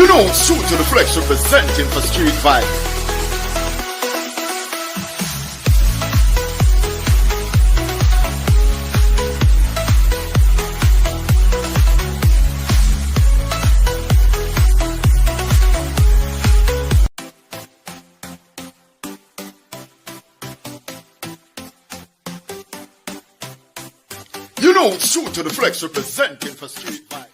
You know, Shoot to the Flex representing for Street Vibe. You know, Shoot to the Flex representing for Street Vibe.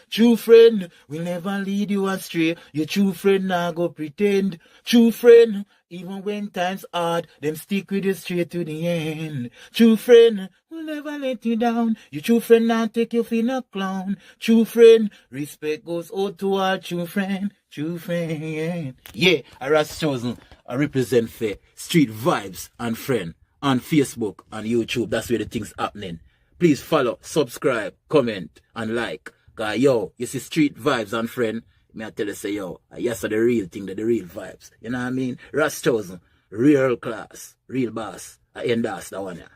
True friend will never lead you astray. Your true friend nah go pretend. True friend, even when times hard, them stick with you straight to the end. True friend will never let you down. Your true friend nah take you for no clown. True friend, respect goes out to our true friend. True friend. Yeah, I was chosen. I represent for Street Vibes and Friend on Facebook and YouTube. That's where the things happening. Please follow, subscribe, comment, and like. Cause yo, you see Street Vibes and Friend, me I tell you say yo, yes the real thing, the real vibes. You know what I mean? Ras chosen, real class, real boss. I endorse that one, yeah.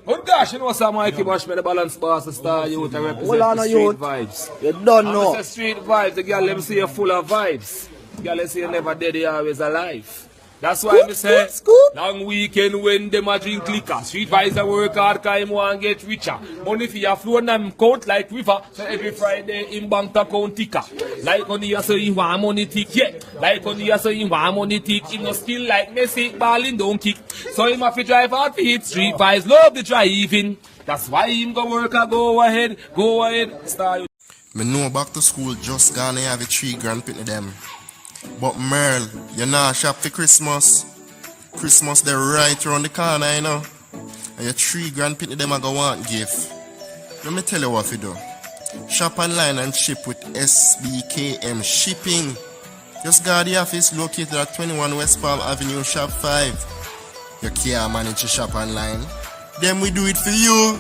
Oh gosh, you know some Mikey Bash, me the balance boss, the star youth, I represent the Street Vibes. You don't know. I'm Street Vibes, the girl let me see you full of vibes. The girl let me see you never dead, you always alive. That's why I say, long weekend when them a drink liquor. Street Vibes a work hard cause him want get richer. Money for your flow and him count like river. So every Friday him bank account ticker. Like on the so he want money tick, yeah. Like on the so he want money tick. Him no skill like Messi, balling don't kick. So him have to drive hard for it. Street Vibes love the driving. That's why him go work and go ahead. Star. Me know back to school just gonna have a 3 grand pitney them. But Merle, you know shop for Christmas. Christmas they right around the corner, you know. And your 3 grand pitney them I go want gift. Let me tell you what you do. Shop online and ship with SBKM shipping. Just go to the office located at 21 West Palm Avenue, Shop 5. You can't manage to shop online. Then we do it for you.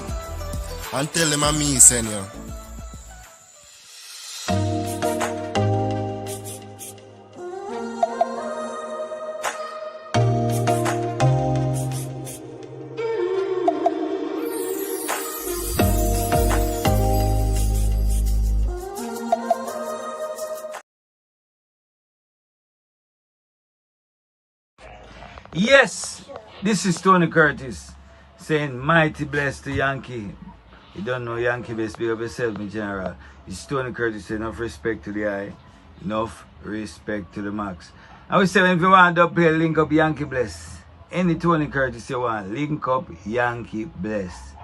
And tell them I'm me send you. Yes, this is Tony Curtis saying mighty bless to Yankee. You don't know Yankee best, big up yourself, my general. It's Tony Curtis, enough respect to the eye, enough respect to the max. I will say if you want to play, link up Yankee bless. Any Tony Curtis you want, link up Yankee bless.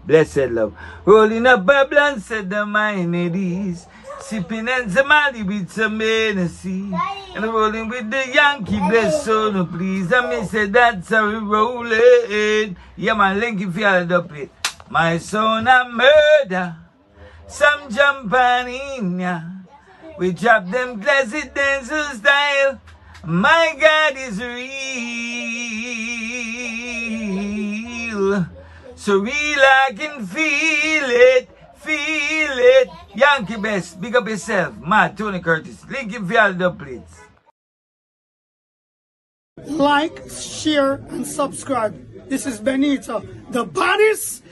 Blessed love. Rolling up Babylon, said the mine it is. Sipping and Zamali with some Hennessy. And rolling with the Yankee bless, so no please. I may say that's how we rolling. Yeah, man, link if you had up it. My son a murder. Some jump on in ya. We drop them classic dancer style. My God is real. So real I can feel it. Feel it. Yankee best. Big up yourself. Mad Tony Curtis. Link if you had up please. Like, share, and subscribe. This is Benito, the baddest.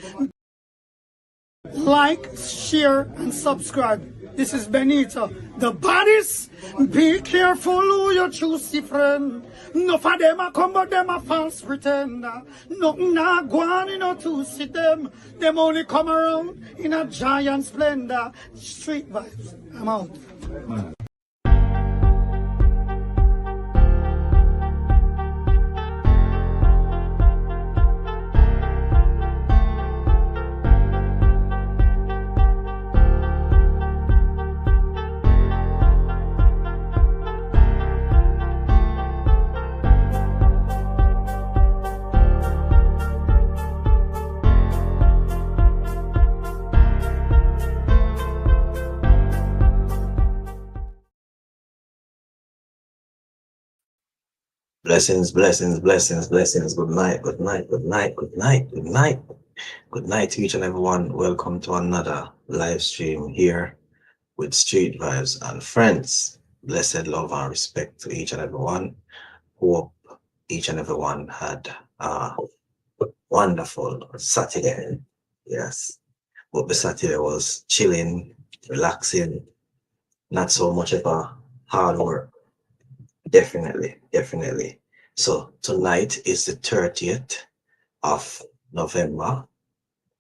Like, share, and subscribe. This is Benito, the baddest. Be careful who you choose, friend. No for them a come, but them a false pretender. Nothing na go on, you know, to see them. Them only come around in a giant splendor. Street Vibes. I'm out. Blessings, blessings, blessings, blessings. Good night, good night, good night, good night, good night. Good night to each and everyone. Welcome to another live stream here with Street Vibes and Friends. Blessed love and respect to each and every one. Hope each and every one had a wonderful Saturday. Yes. But the Saturday was chilling, relaxing, not so much of a hard work. Definitely, definitely. So tonight is the 30th of November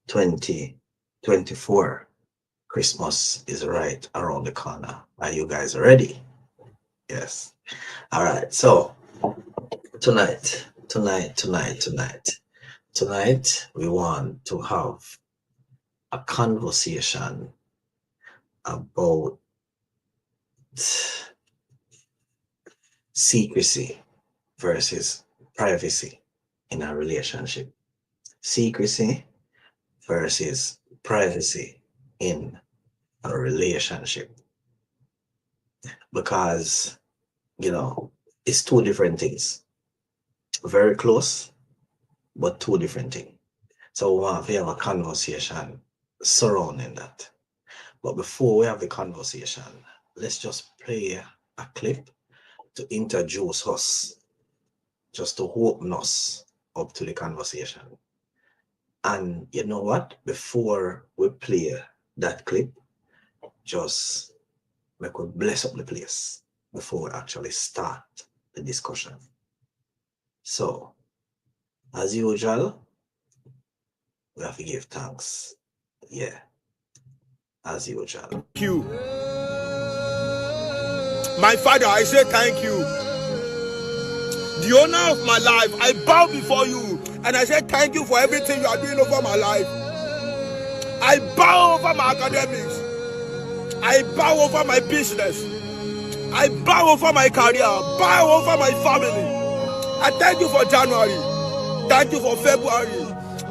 2024. Christmas is right around the corner. Are you guys ready? Yes. All right. So tonight, we want to have a conversation about secrecy versus privacy in a relationship. Secrecy versus privacy in a relationship. Because, it's two different things. Very close, but two different things. So we want to have a conversation surrounding that. But before we have the conversation, let's just play a clip to introduce us, just to open us up to the conversation. And you know what? Before we play that clip, just make we bless up the place before we actually start the discussion. So, as usual, we have to give thanks. Yeah, as usual. Thank you. My Father, I say thank you. The owner of my life, I bow before you and I say thank you for everything you are doing over my life. I bow over my academics. I bow over my business. I bow over my career. Bow over my family. I thank you for January. Thank you for February.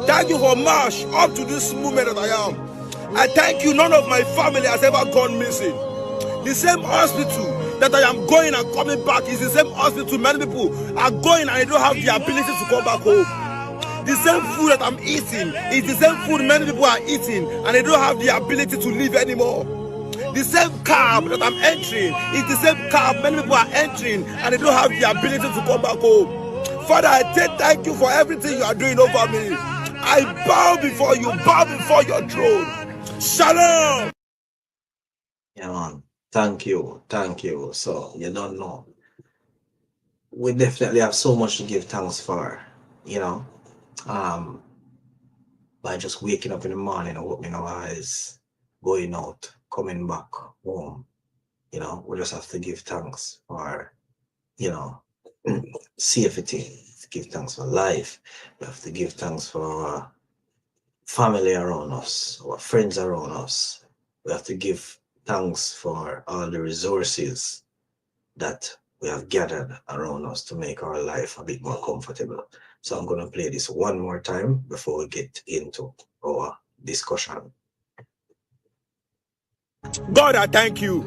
Thank you for March up to this moment that I am. I thank you, none of my family has ever gone missing. The same hospital that I am going and coming back is the same hospital many people are going and they don't have the ability to come back home. The same food that I'm eating is the same food many people are eating and they don't have the ability to live anymore. The same cab that I'm entering is the same cab many people are entering and they don't have the ability to come back home. Father, I say thank you for everything you are doing over me. I bow before you, bow before your throne. Shalom. Yeah, man. Thank you. So, you don't know. We definitely have so much to give thanks for, by just waking up in the morning and opening our eyes, going out, coming back home. We just have to give thanks for, safety, give thanks for life. We have to give thanks for our family around us, our friends around us. We have to give thanks for all the resources that we have gathered around us to make our life a bit more comfortable. So I'm going to play this one more time before we get into our discussion. God, I thank you.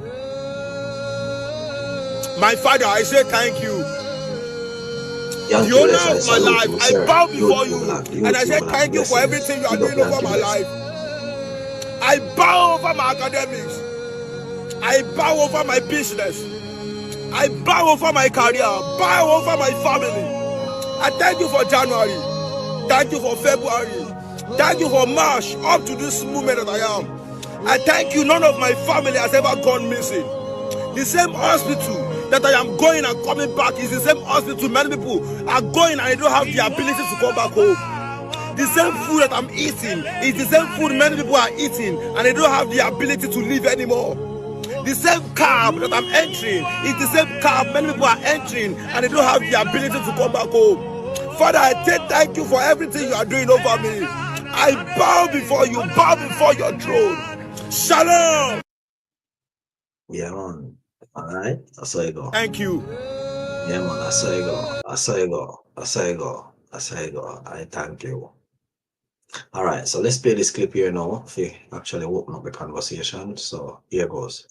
My Father, I say thank you. Young The owner killers, of my life, you, I sir. bow before you You and I say black thank you for blessings. everything you are Big up, doing over young my killers. life. I bow over my academics. I bow over my business. I bow over my career. Bow over my family. I thank you for January. Thank you for February. Thank you for March up to this moment that I am. I thank you, none of my family has ever gone missing. The same hospital that I am going and coming back is the same hospital many people are going and they don't have the ability to come back home. The same food that I'm eating is the same food many people are eating and they don't have the ability to live anymore. The same cab that I'm entering is the same cab many people are entering and they don't have the ability to come back home. Father, I say thank you for everything you are doing over me. I bow before you, bow before your throne. Shalom. Yeah, man. All right. That's how you go. Thank you. Yeah, man. That's how you go. I thank you. All right. So let's play this clip here now. If we actually open up the conversation. So here goes.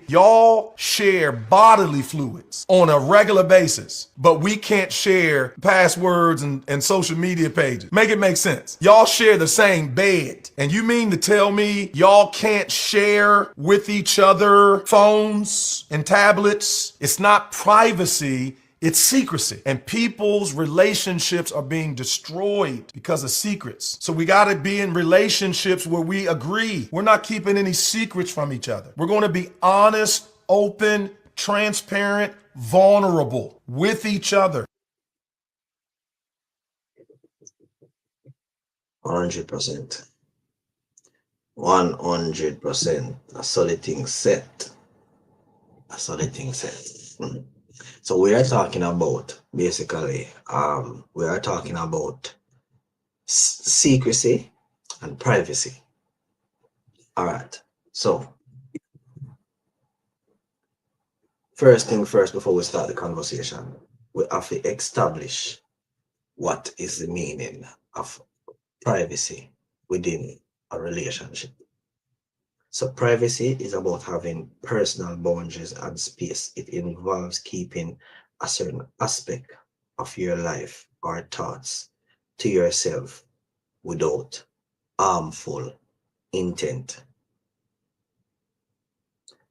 Y'all share bodily fluids on a regular basis, but we can't share passwords and social media pages. Make it make sense. Y'all share the same bed. And you mean to tell me y'all can't share with each other phones and tablets? It's not privacy. It's secrecy, and people's relationships are being destroyed because of secrets. So we got to be in relationships where we agree. We're not keeping any secrets from each other. We're going to be honest, open, transparent, vulnerable with each other. 100%. 100%. A solid thing set. A solid thing set. So we are talking about, basically, we are talking about secrecy and privacy. All right. So first thing first, before we start the conversation, we have to establish what is the meaning of privacy within a relationship. So privacy is about having personal boundaries and space. It involves keeping a certain aspect of your life or thoughts to yourself without harmful intent.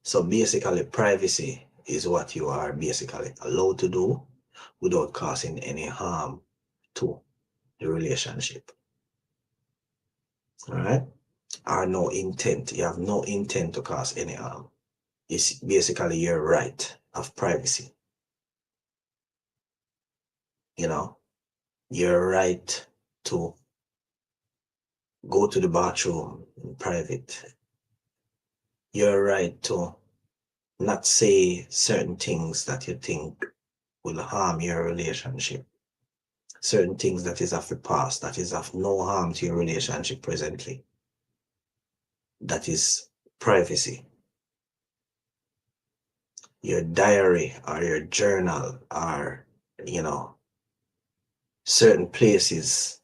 So basically, privacy is what you are basically allowed to do without causing any harm to the relationship. All right? Or no intent. You have no intent to cause any harm. It's basically your right of privacy. You know, your right to go to the bathroom in private. Your right to not say certain things that you think will harm your relationship. Certain things that is of the past, that is of no harm to your relationship presently. That is privacy. Your diary or your journal or, you know, certain places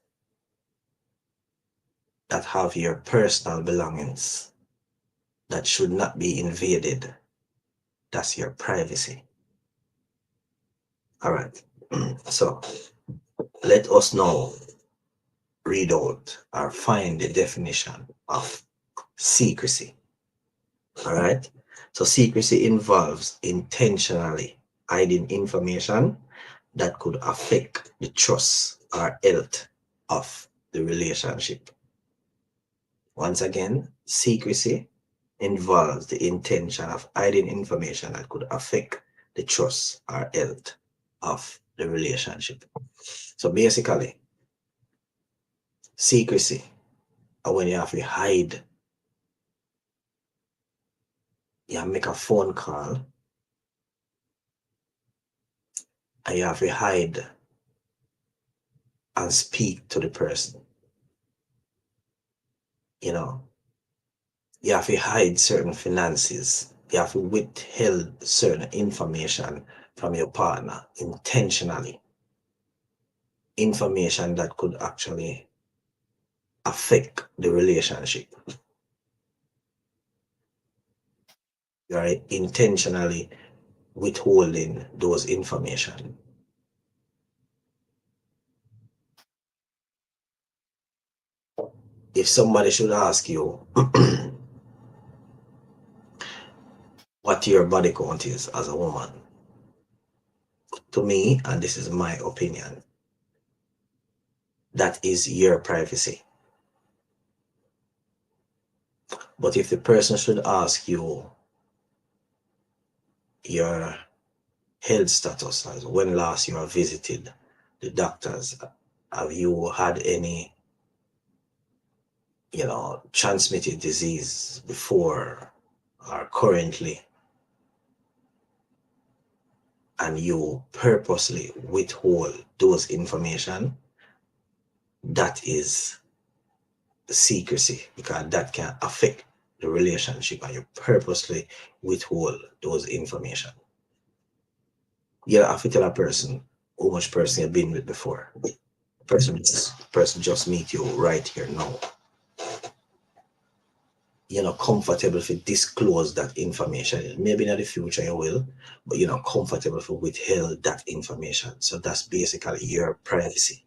that have your personal belongings that should not be invaded. That's your privacy. All right. So let us now read out or find the definition of secrecy. All right. So secrecy involves intentionally hiding information that could affect the trust or health of the relationship. Once again, secrecy involves the intention of hiding information that could affect the trust or health of the relationship. So basically, secrecy, or when you have to hide, you make a phone call and you have to hide and speak to the person. You know, you have to hide certain finances. You have to withhold certain information from your partner intentionally. Information that could actually affect the relationship. You are intentionally withholding those information. If somebody should ask you what your body count is as a woman, to me, and this is my opinion, that is your privacy. But if the person should ask you your health status, as when last you have visited the doctors, have you had any, you know, transmitted disease before or currently, and you purposely withhold those information, that is secrecy, because that can affect the relationship and you purposely withhold those information. You have to tell a person how much person you've been with before. Person just meet you right here now. comfortable to disclose that information. Maybe in the future you will, but you're not comfortable to withhold that information. So that's basically your privacy.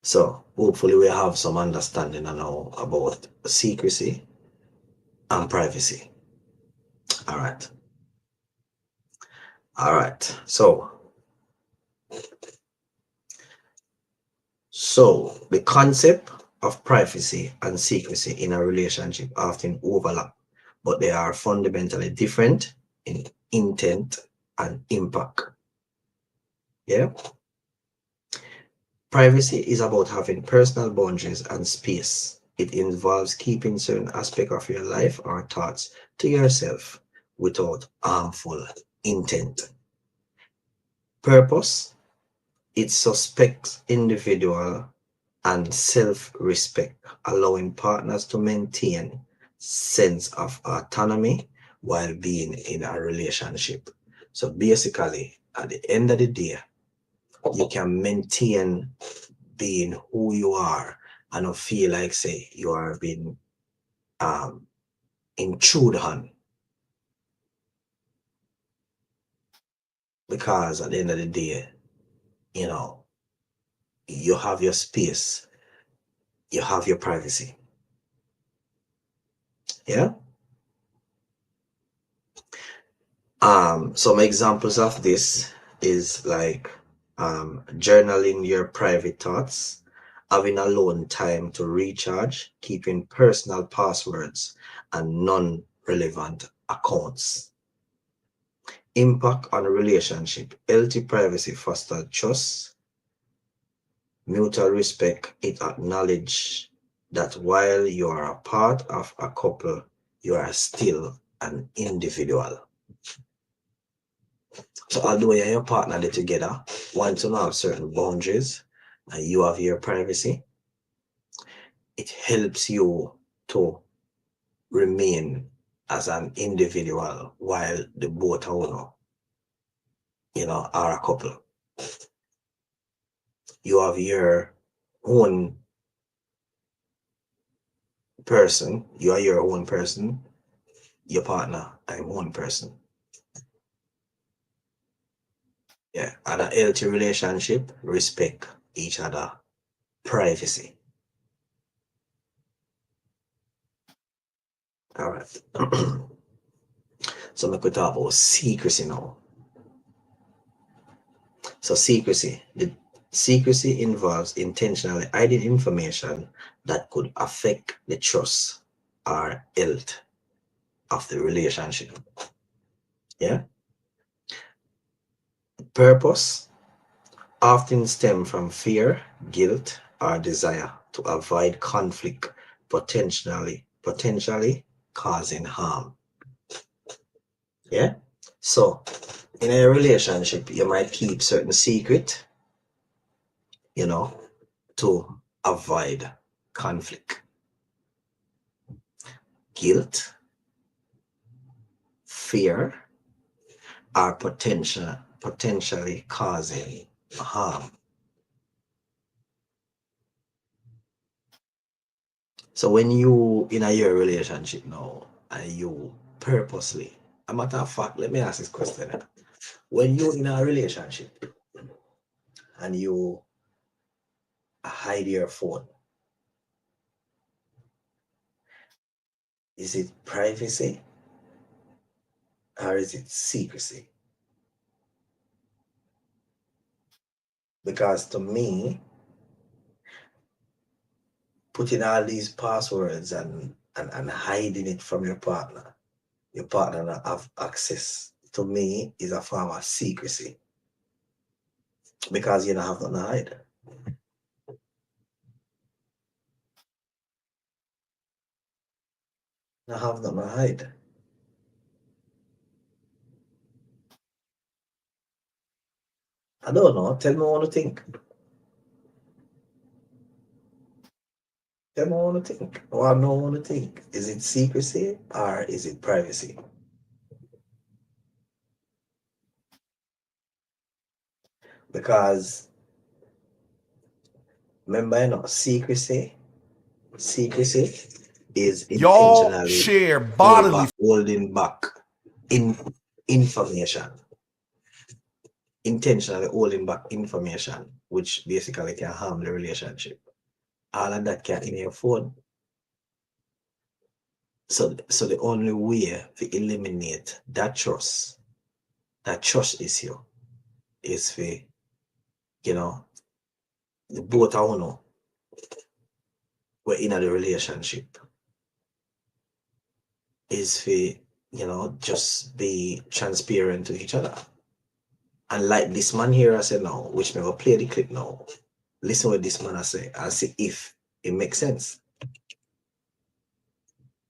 So hopefully we have some understanding now about secrecy and privacy. All right. All right. So the concept of privacy and secrecy in a relationship often overlap, but they are fundamentally different in intent and impact. Yeah. Privacy is about having personal boundaries and space. It involves keeping certain aspects of your life or thoughts to yourself without harmful intent. Purpose, it suspects individual and self-respect, allowing partners to maintain sense of autonomy while being in a relationship. So basically, at the end of the day, you can maintain being who you are and not feel like say you are being intruded on. Because at the end of the day, you have your space, you have your privacy. Yeah. Some examples of this is like journaling your private thoughts, having alone time to recharge, keeping personal passwords and non-relevant accounts. Impact on a relationship. Healthy privacy fosters trust, mutual respect. It acknowledges that while you are a part of a couple, you are still an individual. So although you and your partner live together, once you have certain boundaries and you have your privacy, it helps you to remain as an individual while the both of are a couple. You have your own person, you are your own person, your partner, I'm one person. Yeah, and a healthy relationship, respect each other, privacy. All right. So we could talk about secrecy now. So secrecy involves intentionally hiding information that could affect the trust or health of the relationship. Yeah. Purpose often stem from fear, guilt, or desire to avoid conflict, potentially causing harm. Yeah. So in a relationship, you might keep certain secret, to avoid conflict, guilt, fear, are potentially causing harm. So when you in a your relationship now and you purposely, a matter of fact, let me ask this question. When you in a relationship and you hide your phone, is it privacy or is it secrecy? Because to me, putting all these passwords and hiding it from your partner not have access, to me is a form of secrecy. Because you don't have nothing to hide. You don't have nothing to hide. I don't know. Tell me what you think. Tell me what you think. Or I know what you think. Is it secrecy or is it privacy? Because Remember, you know, secrecy is Y'all intentionally share bodily holding back in information. Intentionally holding back information, which basically can harm the relationship. All of that can in your phone. So the only way to eliminate that trust issue is for, you know, the both of you we're in a relationship is for, you know, just be transparent to each other. And like this man here I said now, which me will play the clip now. Listen what this man I say and see if it makes sense.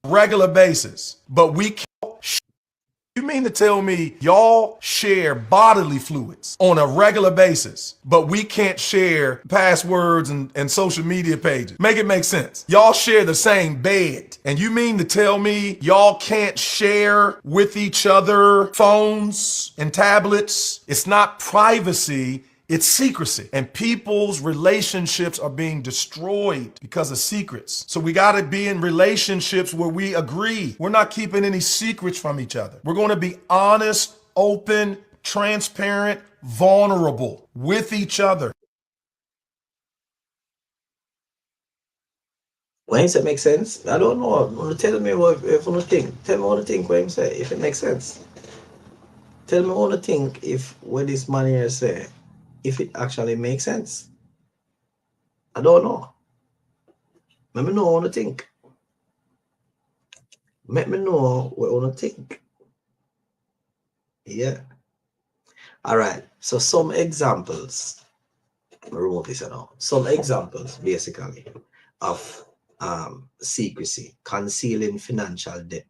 regular basis, but we can't. You mean to tell me y'all share bodily fluids on a regular basis, but we can't share passwords and social media pages? Make it make sense. Y'all share the same bed. And you mean to tell me y'all can't share with each other phones and tablets? It's not privacy. It's secrecy, and people's relationships are being destroyed because of secrets. So we got to be in relationships where we agree. We're not keeping any secrets from each other. We're going to be honest, open, transparent, vulnerable with each other. When he said make sense, I don't know. Tell me what if you think. Tell me what you think when he say if it makes sense. Tell me what you think if what this man here say, if it actually makes sense. I don't know. Let me know what you think. Let me know what you think. Yeah. All right. So some examples. Remove this now. Some examples basically of secrecy, concealing financial debt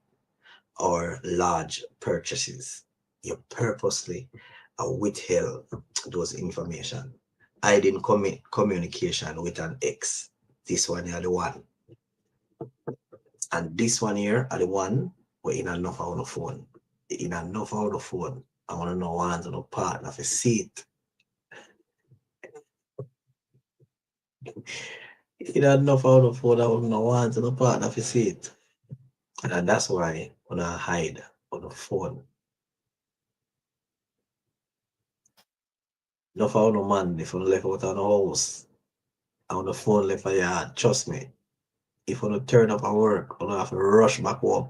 or large purchases. You purposely withheld those information. Hiding communication with an ex. This one here, the one. And this one here are the one we're in enough on the phone. In enough on the phone. I want to know one on the partner for seat. In enough on the phone, I want to know one on the partner for seat. And that's why when I hide on the phone. No for no man, if you left out of the house, on the phone left for yard, trust me. If you turn up at work, you have to rush back home.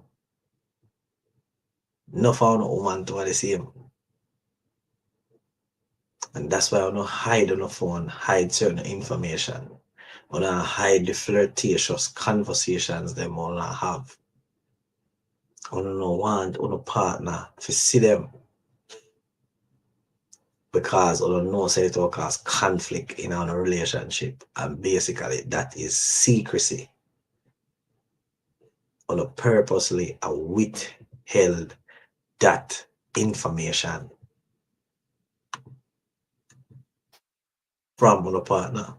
No for no woman to the same. And that's why I don't hide on the phone, hide certain information. I don't hide the flirtatious conversations them I have. I don't want on a partner to see them. Because I don't know say it will cause conflict in our relationship. And basically that is secrecy. On purposely withheld that information from our partner.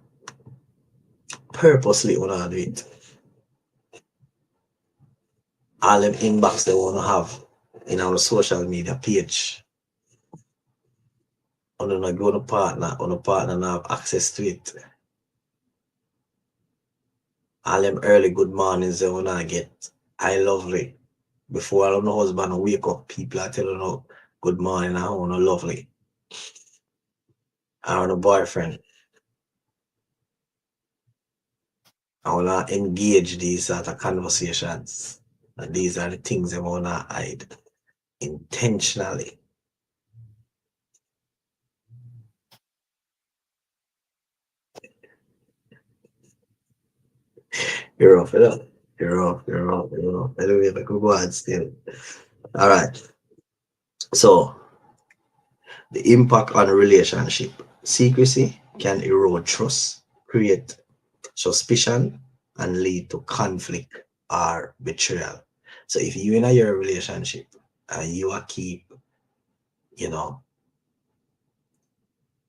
Purposely wanna do it. All them inbox they wanna have in our social media page. On a good partner, on a partner now have access to it. All them early good mornings they wanna get. I lovely. Before I don't know husband wake up, people are telling you good morning, I wanna lovely. I want a boyfriend. I wanna engage these sort of conversations. And these are the things I wanna hide intentionally. You're off it up. You're off. Anyway, I could go on still. All right. So the impact on a relationship. Secrecy can erode trust, create suspicion, and lead to conflict or betrayal. So if you in your relationship and you are keep, you know,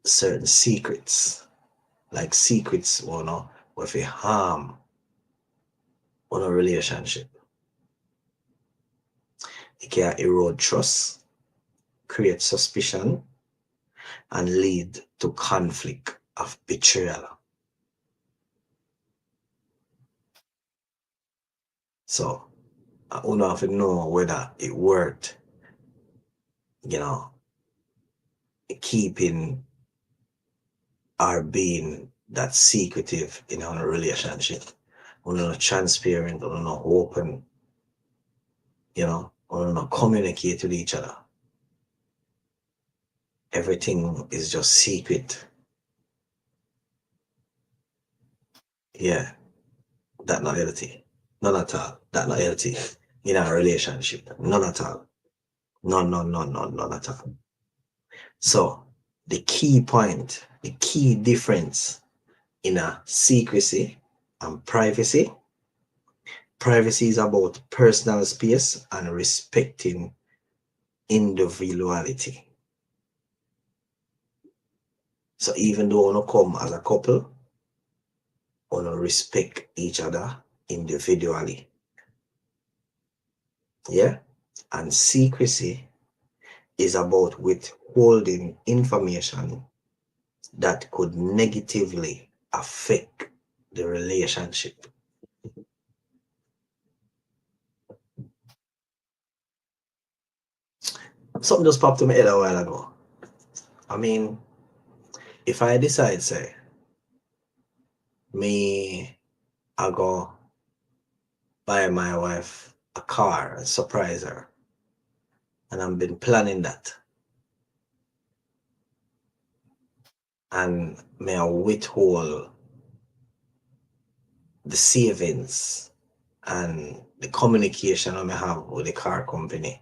certain secrets, like secrets, you know, with a harm on a relationship, it can erode trust, create suspicion, and lead to conflict of betrayal. So I don't have to know whether it worked, keeping or being that secretive in our relationship. We're not transparent, we're not open, we're not communicate with each other. Everything is just secret. Yeah, that's not healthy. None at all. That's not healthy in our relationship. None at all. None at all. So the key point, the key difference in a secrecy and privacy. Privacy is about personal space and respecting individuality. So even though we don't come as a couple, we don't respect each other individually. Yeah? And secrecy is about withholding information that could negatively affect the relationship. Something just popped to my head a while ago. I mean, if I decide, say, I go buy my wife a car and surprise her, and I've been planning that, and may I withhold the savings and the communication I may have with the car company,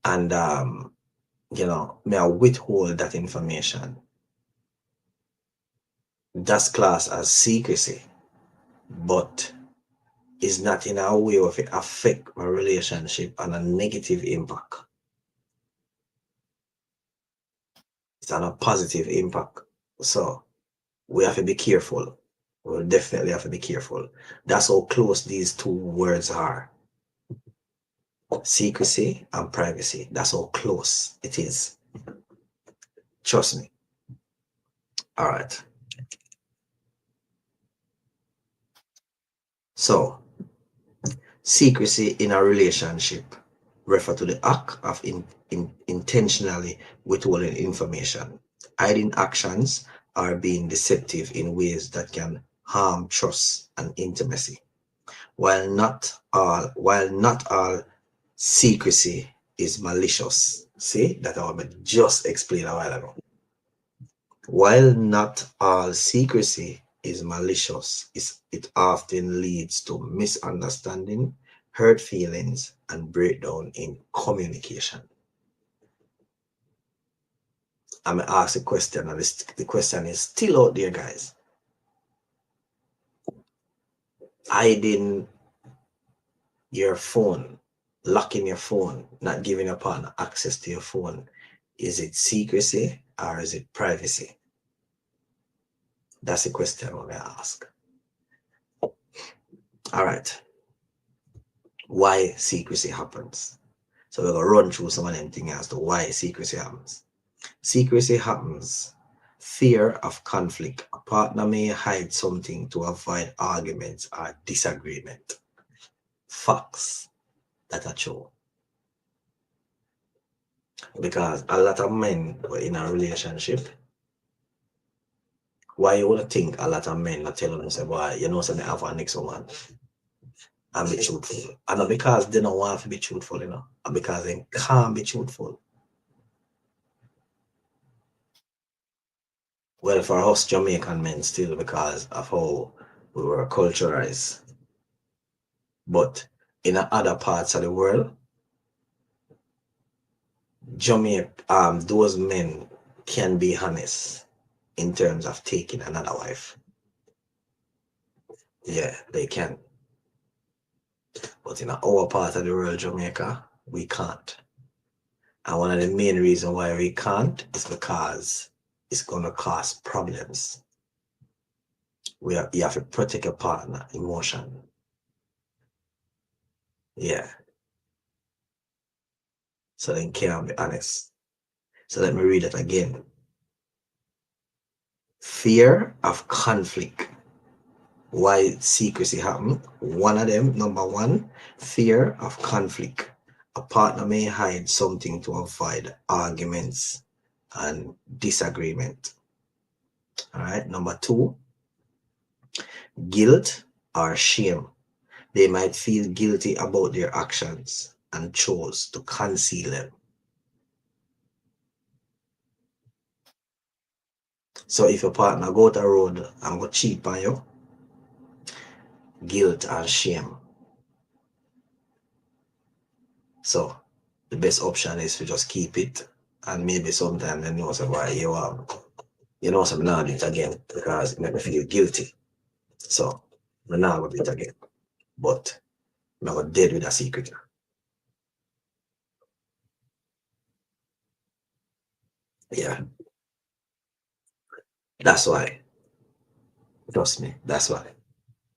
and may I withhold that information. That's classed as secrecy, but is not in a way of it affect my relationship and a negative impact. It's on a positive impact. So we have to be careful. We'll definitely have to be careful. That's how close these two words are. Secrecy and privacy. That's how close it is. Trust me. All right. So, secrecy in a relationship refer to the act of intentionally withholding information, hiding actions, or being deceptive in ways that can harm trust and intimacy. While not all secrecy is malicious. See, that I just explained a while ago. While not all secrecy is malicious, it often leads to misunderstanding, hurt feelings, and breakdown in communication. I'm going to ask a question, and the question is still out there, guys. Hiding your phone, locking your phone, not giving a partner access to your phone, is it secrecy or is it privacy? That's the question I'm going to ask. All right. Why secrecy happens? So we're going to run through some of them things as to why secrecy happens. Secrecy happens. Fear of conflict. A partner may hide something to avoid arguments or disagreement. Facts that are true. Because a lot of men were in a relationship. Why you would think a lot of men are telling them, say, boy, so they have a next woman and be truthful. And not because they don't want to be truthful, and because they can't be truthful. Well, for us Jamaican men still, because of how we were culturalized. But in other parts of the world, Jamaica, those men can be honest in terms of taking another wife. Yeah, they can. But in our part of the world, Jamaica, we can't. And one of the main reasons why we can't is because it's going to cause problems. You have to protect your partner emotion. Yeah. So they can't be honest. So let me read it again. Fear of conflict. why secrecy happen. One of them, number one, fear of conflict. A partner may hide something to avoid arguments and disagreement. All right. Number two, guilt or shame. They might feel guilty about their actions and chose to conceal them. So if your partner go to the road and go cheat on you, guilt and shame. So the best option is to just keep it, and maybe sometimes they know why you know some not do it again because it make me feel guilty. So I'm not gonna do it again. But I'm not dead with a secret. Yeah. That's why. Trust me, that's why.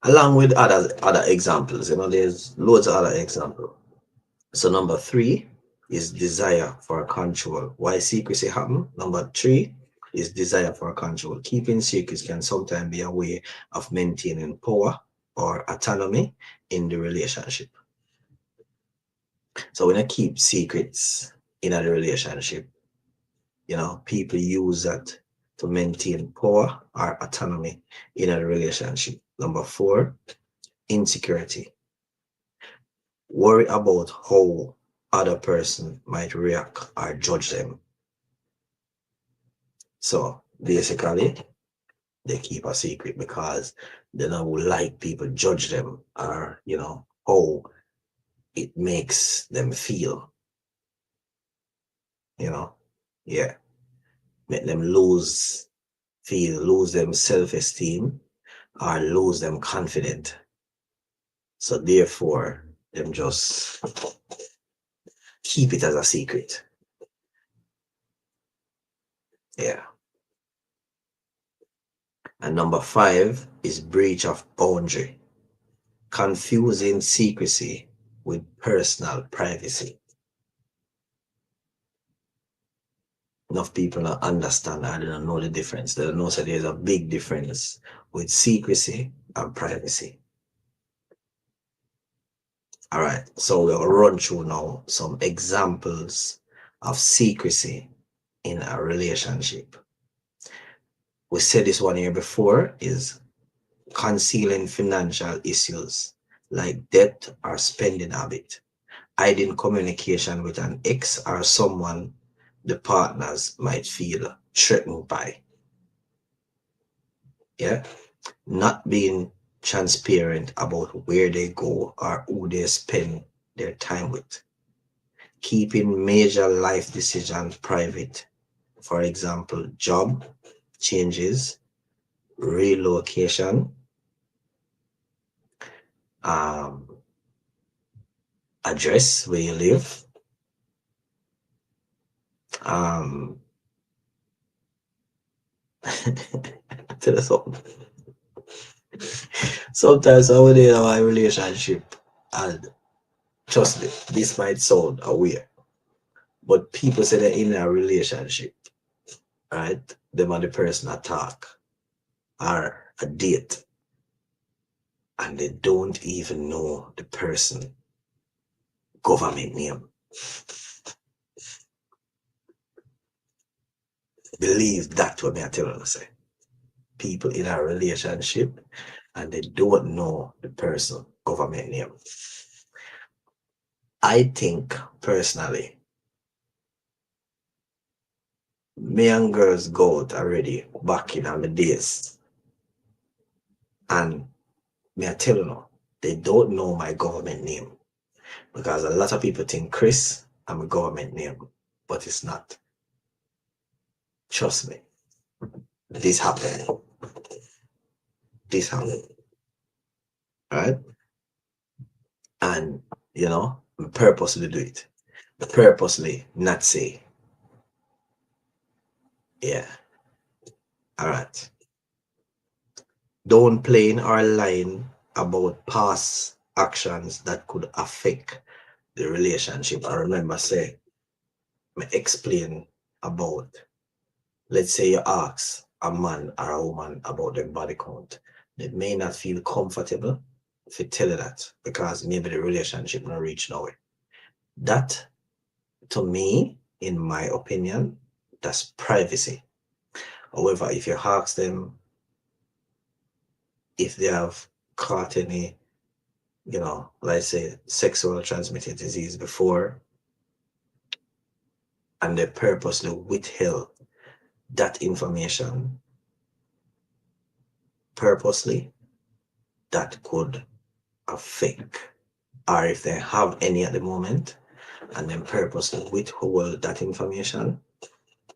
Along with other examples, there's loads of other examples. So number three is desire for control. Why secrecy happen? Number three is desire for control. Keeping secrets can sometimes be a way of maintaining power or autonomy in the relationship. So when I keep secrets in a relationship, people use that to maintain power or autonomy in a relationship. Number four, insecurity. Worry about how other person might react or judge them. So basically, they keep a secret because they don't like people judge them or, how it makes them feel, yeah, make them lose them self-esteem or lose them confident. So therefore, them just keep it as a secret. Yeah. And number five is breach of boundary, confusing secrecy with personal privacy. Enough people don't understand and they don't know the difference. They don't know that there's a big difference with secrecy and privacy. All right, so we'll run through now some examples of secrecy in a relationship. We said this one here before is concealing financial issues like debt or spending habit, hiding communication with an ex or someone the partners might feel threatened by. Yeah, not being transparent about where they go or who they spend their time with, keeping major life decisions private, for example, job changes, relocation, address where you live, tell you something. Sometimes I would in my relationship, and trust me, this might sound weird, but people say they're in a relationship, right? Them and the person attack or a date, and they don't even know the person government name. Believe that what I tell you, say. People in a relationship and they don't know the person government name. I think personally, me and girls go out already back in the days, and me I tell you, they don't know my government name because a lot of people think Chris I'm a government name, but it's not. Trust me, this happened. This happened, right? And purposely do it, purposely not say, yeah. All right. Don't play or lying about past actions that could affect the relationship. I remember say, me explain about, let's say you ask a man or a woman about their body count They may not feel comfortable if you tell you that because maybe the relationship not reach nowhere. That, to me, in my opinion, that's privacy. However, if you ask them if they have caught any, let's say sexual transmitted disease before, and they purposely withheld that information purposely, that could affect, or if they have any at the moment, and then purposely withhold that information,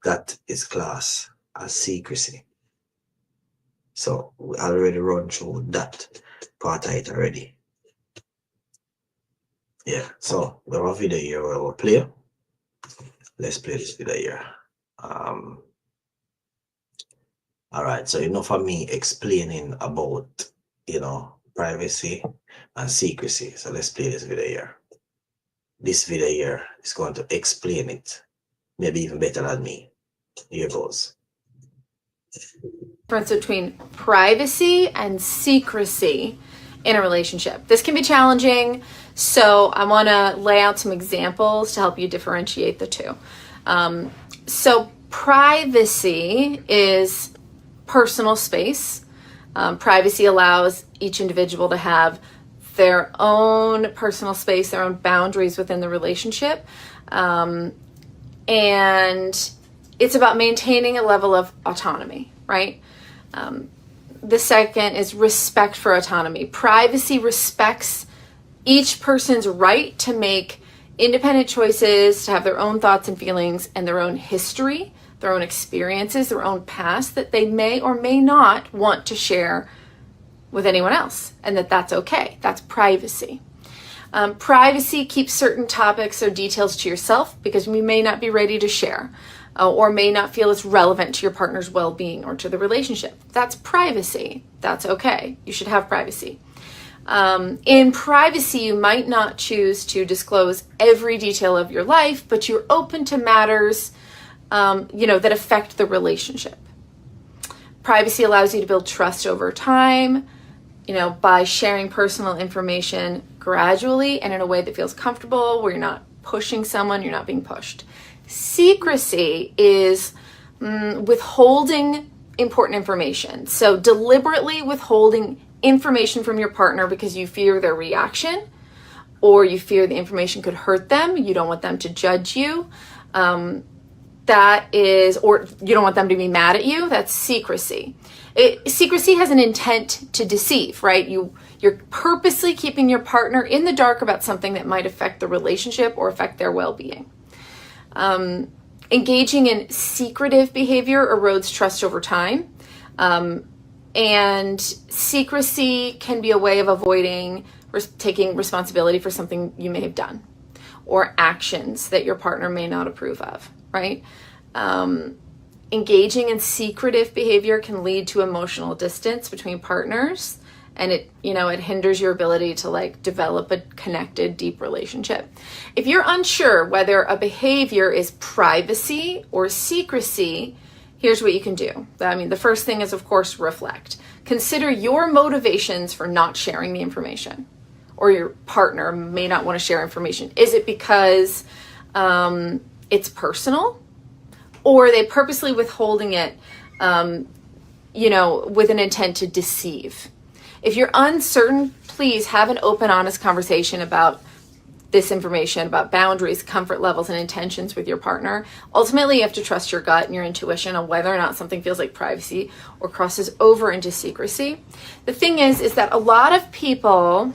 that is classed as secrecy. So we already run through that part of it already. Yeah, so we have a video here where we'll play. Let's play this video here. All right, so enough of me explaining about, privacy and secrecy. So let's play this video here. This video here is going to explain it, maybe even better than me. Here goes. Difference between privacy and secrecy in a relationship. This can be challenging, so I want to lay out some examples to help you differentiate the two. So privacy is personal space. Privacy allows each individual to have their own personal space, their own boundaries within the relationship. And it's about maintaining a level of autonomy, right? The second is respect for autonomy. Privacy respects each person's right to make independent choices, to have their own thoughts and feelings and their own history, their own experiences, their own past that they may or may not want to share with anyone else, and that's okay. That's privacy. Privacy keeps certain topics or details to yourself because you may not be ready to share or may not feel it's relevant to your partner's well-being or to the relationship. That's privacy. That's okay. You should have privacy. In privacy, you might not choose to disclose every detail of your life, but you're open to matters that affect the relationship. Privacy allows you to build trust over time, by sharing personal information gradually and in a way that feels comfortable, where you're not pushing someone, you're not being pushed. Secrecy is withholding important information. So deliberately withholding information from your partner because you fear their reaction or you fear the information could hurt them. You don't want them to judge you. Or you don't want them to be mad at you. That's secrecy. Secrecy has an intent to deceive, right? You're purposely keeping your partner in the dark about something that might affect the relationship or affect their well-being. Engaging in secretive behavior erodes trust over time. And secrecy can be a way of avoiding taking responsibility for something you may have done or actions that your partner may not approve of, right? Engaging in secretive behavior can lead to emotional distance between partners, and it hinders your ability to develop a connected, deep relationship. If you're unsure whether a behavior is privacy or secrecy, here's what you can do. The first thing is, of course, reflect. Consider your motivations for not sharing the information, or your partner may not want to share information. Is it because it's personal? Or are they purposely withholding it, with an intent to deceive? If you're uncertain, please have an open, honest conversation about this information, about boundaries, comfort levels, and intentions with your partner. Ultimately, you have to trust your gut and your intuition on whether or not something feels like privacy or crosses over into secrecy. The thing is that a lot of people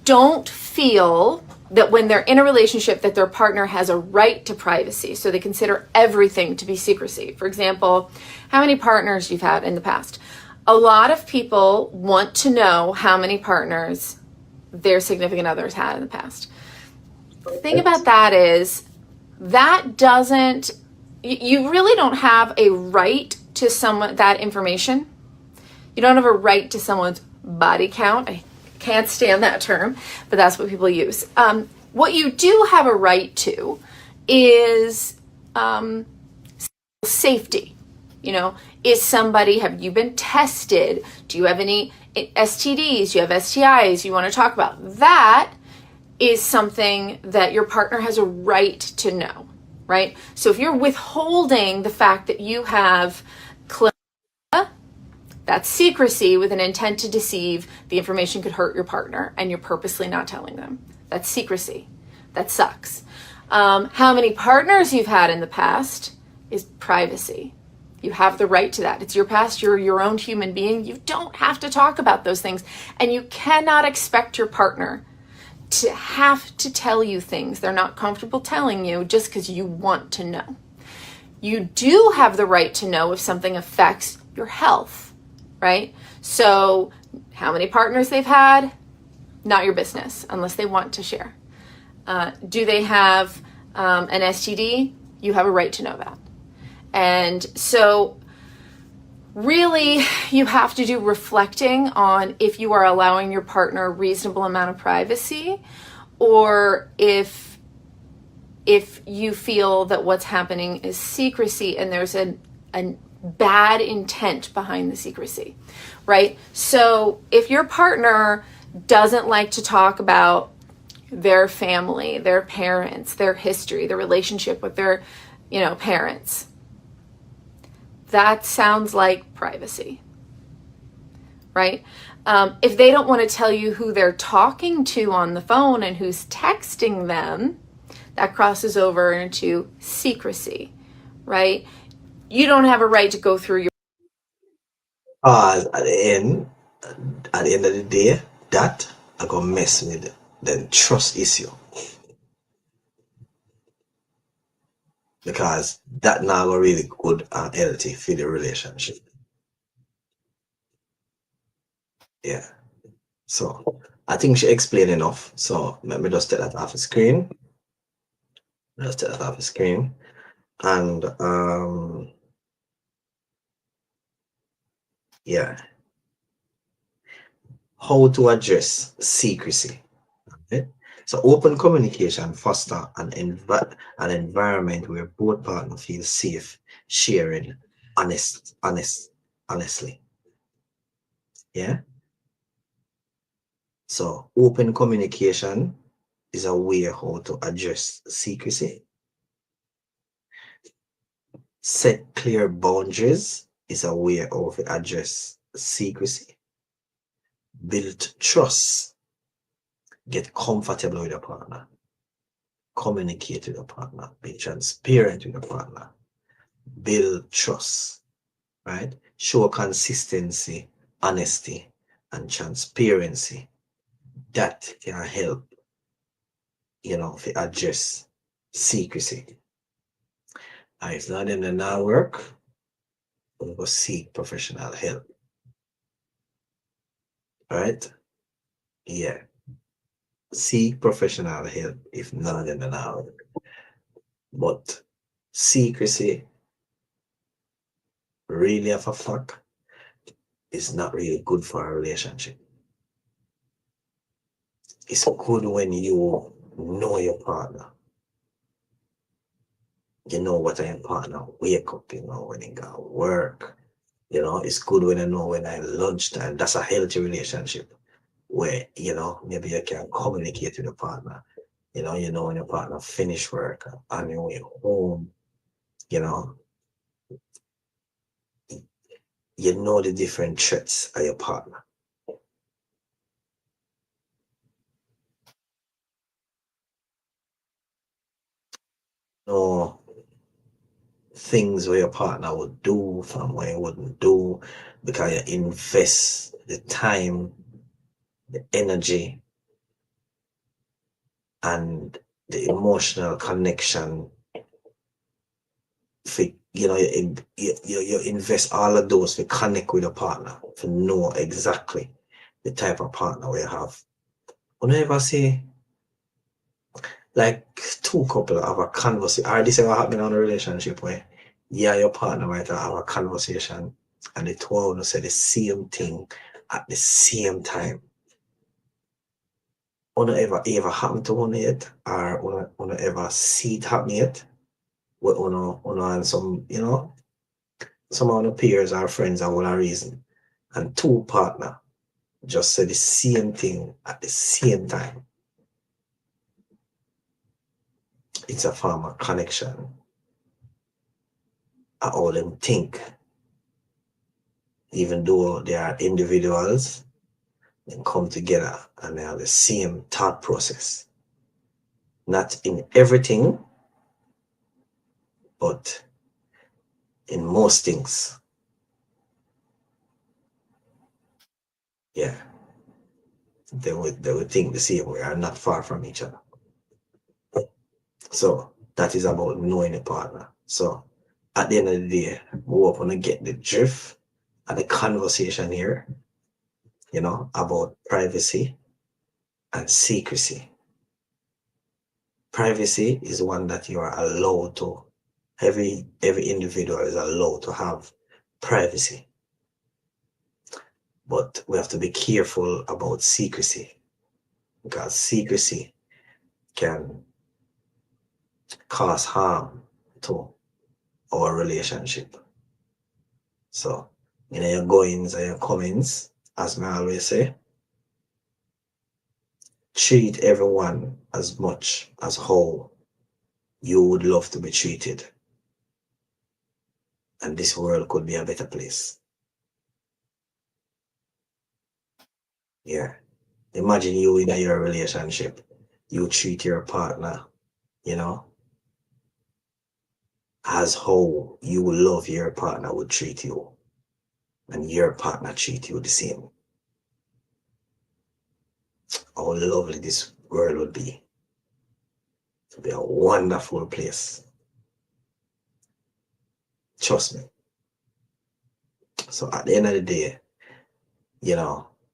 don't feel that when they're in a relationship that their partner has a right to privacy, so they consider everything to be secrecy. For example, how many partners you've had in the past. A lot of people want to know how many partners their significant others had in the past. The thing about that is you really don't have a right to that information. You don't have a right to someone's body count. I can't stand that term, but that's what people use. What you do have a right to is safety. Is somebody, have you been tested? Do you have any STDs? Do you have STIs you want to talk about? That is something that your partner has a right to know, right? So if you're withholding the fact that you have chlamydia, that's secrecy with an intent to deceive. The information could hurt your partner and you're purposely not telling them. That's secrecy. That sucks. How many partners you've had in the past is privacy. You have the right to that. It's your past. You're your own human being. You don't have to talk about those things. And you cannot expect your partner to have to tell you things they're not comfortable telling you just because you want to know. You do have the right to know if something affects your health, right? So how many partners they've had, not your business unless they want to share. Do they have an STD? You have a right to know that. And so really you have to do reflecting on if you are allowing your partner a reasonable amount of privacy, or if you feel that what's happening is secrecy and there's a bad intent behind the secrecy, right? So if your partner doesn't like to talk about their family, their parents, their history, their relationship with their, parents, that sounds like privacy, right? If they don't want to tell you who they're talking to on the phone and who's texting them, that crosses over into secrecy, right? You don't have a right to go through your At the end of the day, that I gonna mess with the trust issue. Because that now go really good and healthy for the relationship. Yeah. So I think she explained enough. So let me just take that off the screen. And yeah. How to address secrecy. Okay? So open communication foster an environment where both partners feel safe, sharing honestly. Yeah. So open communication is a way how to address secrecy. Set clear boundaries is a way of address secrecy. Build trust. Get comfortable with your partner. Communicate with your partner. Be transparent with your partner. Build trust. Right? Show consistency, honesty, and transparency. That can help, to address secrecy. And if not in the now work, we'll go seek professional help. Right? Yeah. Seek professional help if not in the now work. But secrecy, really of a fuck, is not really good for a relationship. It's good when you know your partner. You know what your partner wake up, when he got work. It's good when you know when I lunchtime. That's a healthy relationship where, maybe you can communicate with your partner. You know when your partner finish work on your way home, you know the different traits of your partner. Know things where your partner would do from where you wouldn't do, because you invest the time, the energy, and the emotional connection. For you invest all of those to connect with your partner, to know exactly the type of partner we have. When you ever see like two couple have a conversation, or this ever happen in a relationship where your partner might have a conversation and the two of them say the same thing at the same time. Wanna ever happen to one yet? Or wanna ever see it happen yet? Where on some, some of the peers or friends are one reason, and two partner just say the same thing at the same time. It's a form of connection. How them think, even though they are individuals, they come together and they have the same thought process. Not in everything, but in most things. Yeah. They would think the same way, are not far from each other. So that is about knowing a partner. So at the end of the day, we want to get the drift of the conversation here, about privacy and secrecy. Privacy is one that you are allowed to, every individual is allowed to have privacy. But we have to be careful about secrecy, because secrecy can cause harm to our relationship. So, your goings and your comings, as I always say, treat everyone as much as how you would love to be treated. And this world could be a better place. Yeah. Imagine you in your relationship, you treat your partner, as how you would love your partner would treat you. And your partner treat you the same. How lovely this world would be. It would be a wonderful place. Trust me. So at the end of the day,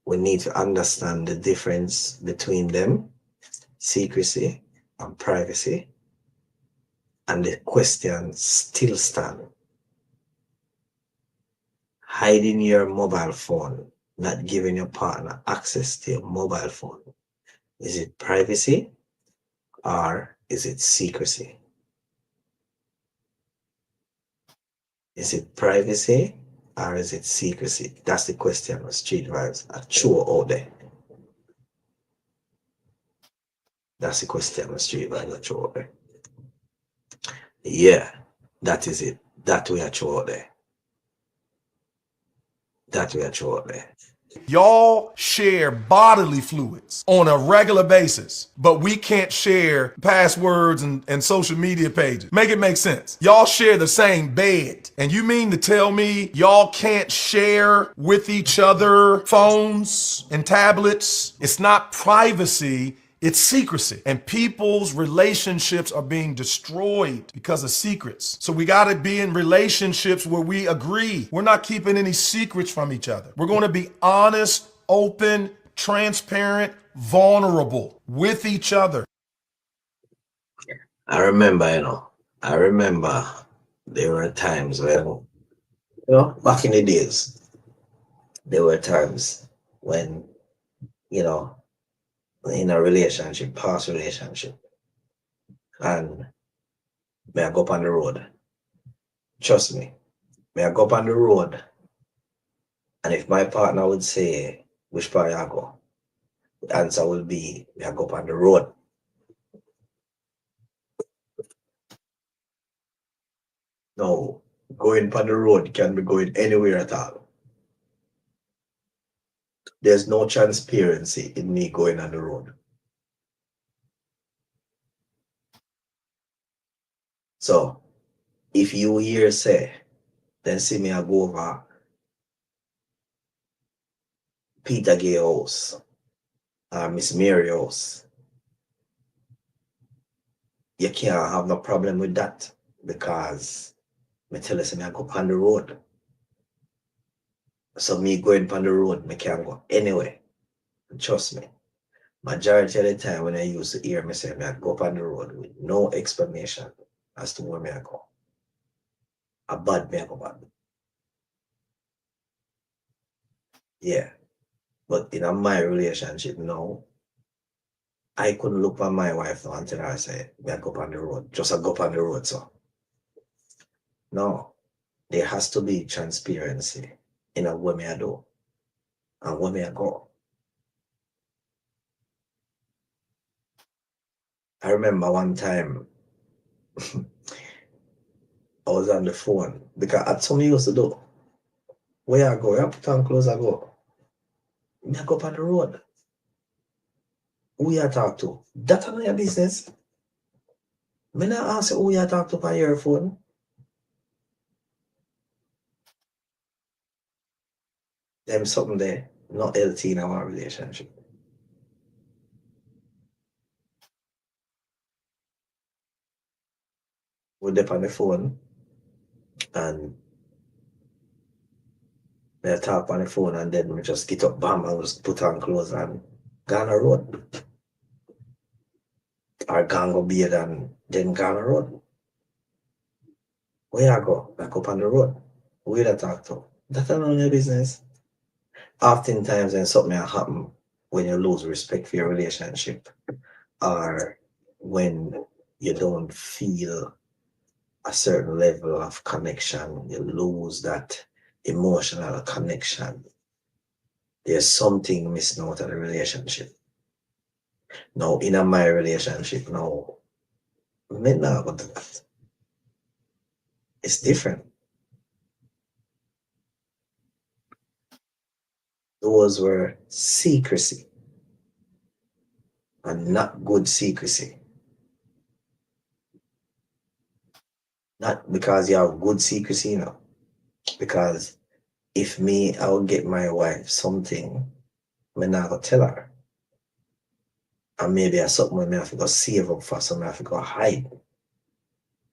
we need to understand the difference between them, secrecy and privacy. And the question still stands. Hiding your mobile phone, not giving your partner access to your mobile phone. Is it privacy or is it secrecy? Is it privacy or is it secrecy? That's the question of Street Vibes are true out there. That's the question of Street Vibes are true out there. Yeah, that is it. That we are true out there. That we are true out there. Y'all share bodily fluids on a regular basis, but we can't share passwords and social media pages. Make it make sense. Y'all share the same bed. And you mean to tell me y'all can't share with each other phones and tablets? It's not privacy. It's secrecy, and people's relationships are being destroyed because of secrets. So we got to be in relationships where we agree. We're not keeping any secrets from each other. We're going to be honest, open, transparent, vulnerable with each other. I remember there were times when, back in the days, there were times when, in a relationship, past relationship, and may I go up on the road. Trust me, may I go up on the road, and if my partner would say, which part I go, the answer will be, may I go up on the road. No, going on the road can be going anywhere at all. There's no transparency in me going on the road. So, if you hear say, then see me I go over Peter Gay house or Miss Mary house. You can't have no problem with that, because me tell you, I go on the road. So me going on the road, me can go anywhere. Trust me. Majority of the time when I used to hear me say, I go on the road with no explanation as to where I go. A bad me I go bad. Yeah. But in my relationship now, I couldn't look at my wife now until I say, I go on the road. Just I go on the road, so. No. there has to be transparency in a what me I do and what me I go. I remember one time I was on the phone because at some used to do. Where I go, I put on clothes, I go. Me I go up on the road. Who you talk to? That's none of your business. Me not ask you who you talk to on your phone. Them something there, not healthy in our relationship. We dip on the phone and me talk on the phone and then we just get up, bam, and just put on clothes and go on the road. Or go go beard and then go on the road. Where I go? Back up on the road. Who you talk to? That's none of your business. Oftentimes when something happen when you lose respect for your relationship or when you don't feel a certain level of connection, you lose that emotional connection. There's something missing out of the relationship. Now, in my relationship now, me not go do that. It's different. Those were secrecy and not good secrecy. Not because you have good secrecy, you know. Because if me, I would get my wife something, me not go tell her. And maybe I something when me have to go save up for, so me have to go hide.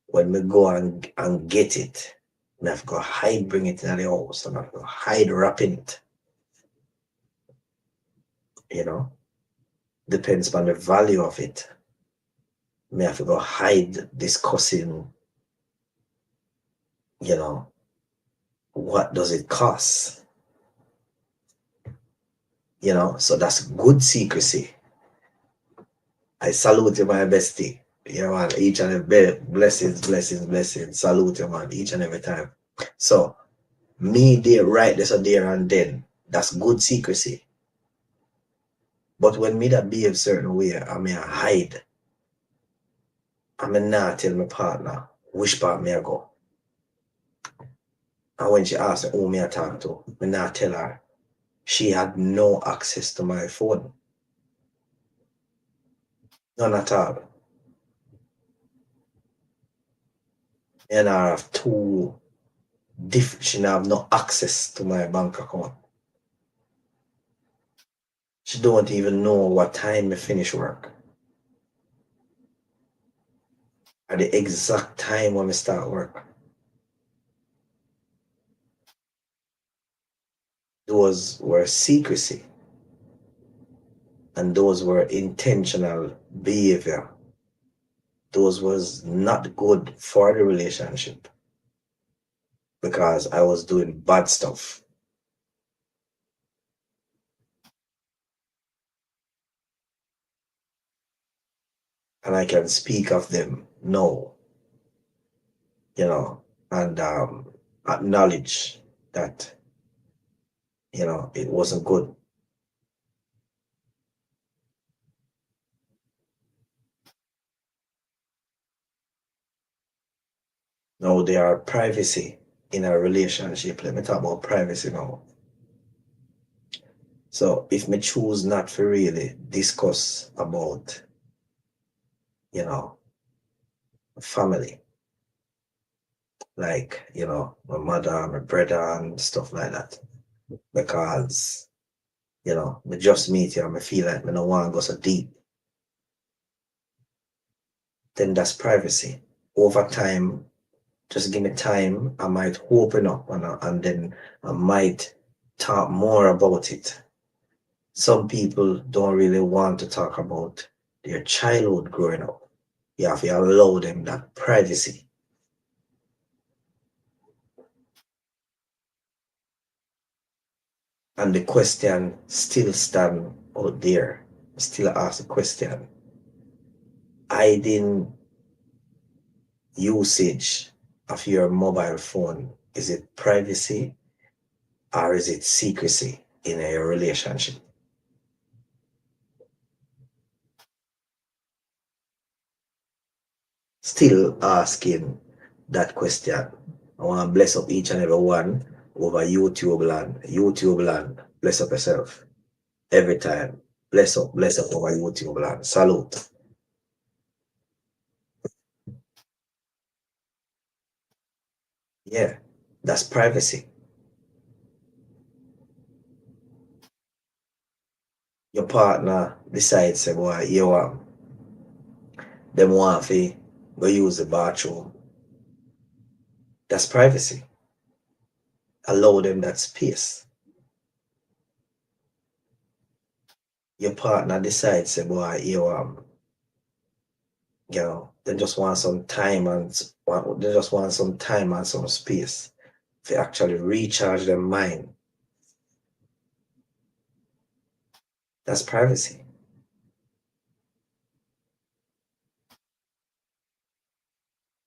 When me go and get it, me have to go hide, bring it in the house, and I have to go hide wrapping it. You know? Depends on the value of it. Me have to go hide discussing, you know, what does it cost? You know, so that's good secrecy. I salute you, my bestie. You know, man, each and every blessings, blessings, blessings. Salute you, man, each and every time. So, me there, right there, so there and then, that's good secrecy. But when me that behave certain way, I may hide. I may not tell my partner which part me I go. And when she asks who me I talk to, me not tell her. She had no access to my phone. None at all. And I have two different, she have no access to my bank account. She don't even know what time I finish work. At the exact time when I start work. Those were secrecy. And those were intentional behavior. Those was not good for the relationship. Because I was doing bad stuff. And I can speak of them now. You know, and acknowledge that, you know, it wasn't good. Now there are privacy in a relationship. Let me talk about privacy now. So if me choose not to really discuss about, you know, family, like, you know, my mother, my brother and stuff like that, because, you know, me just meet you and me feel like me no want to go so deep, then that's privacy. Over time, just give me time, I might open up and then I might talk more about it. Some people don't really want to talk about their childhood growing up. You have to allow them that privacy. And the question still stand out there. Still ask the question. Hiding usage of your mobile phone Is it privacy or is it secrecy in a relationship? Still asking that question. I want to bless up each and every one over YouTube land. YouTube land, bless up yourself. Every time. Bless up over YouTube land. Salute. Yeah, that's privacy. Your partner decides, say, boy, you them want to go use the bathroom. That's privacy. Allow them that space. Your partner decides, say, boy, they just want some time and some space to actually recharge their mind. That's privacy.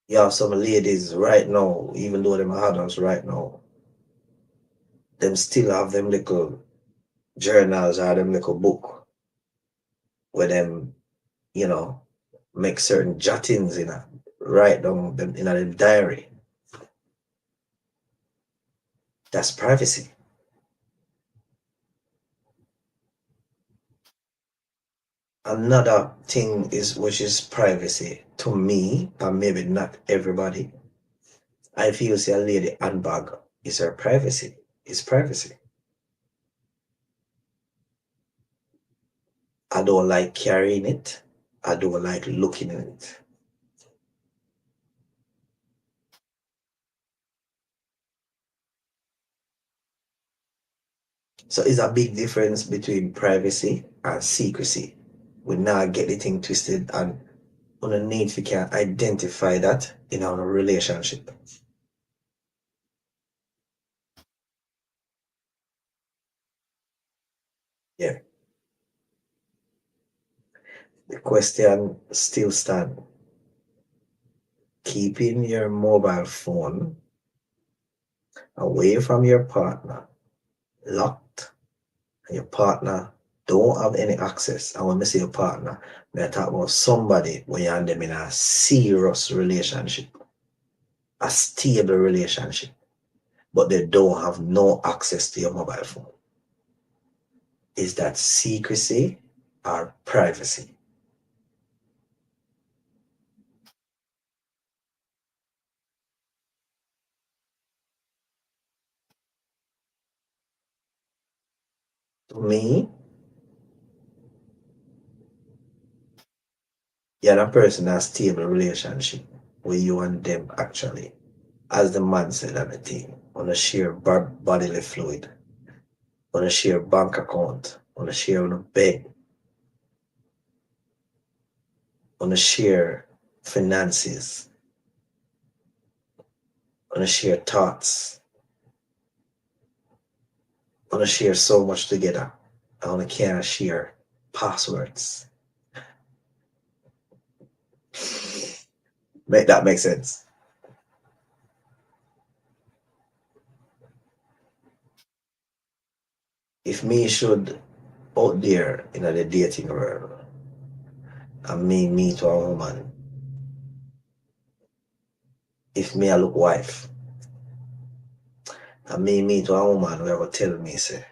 You have some ladies right now, even though them adults right now, them still have them little journals or them little book where them, make certain jottings write down them in a diary. That's privacy. Another thing which is privacy to me, and maybe not everybody. I feel say a lady handbag is her privacy. It's privacy. I don't like carrying it. I don't like looking at it. So it's a big difference between privacy and secrecy. We now get the thing twisted and underneath we can identify that in our relationship. Yeah. The question still stands. Keeping your mobile phone away from your partner, locked, and your partner don't have any access. And when I say your partner, I talk about somebody when you're and them in a serious relationship, a stable relationship, but they don't have no access to your mobile phone. Is that secrecy or privacy? To me, you're a person in a stable relationship where you and them actually, as the man said on the thing, on a share bodily fluid, on a share bank account, on a share on a bed, on a share finances, on a share thoughts, on a share so much together, and on a can't share passwords. Make that make sense? If me should out there in the dating world and me meet a woman, if me I look wife, and me meet a woman who ever tell me say,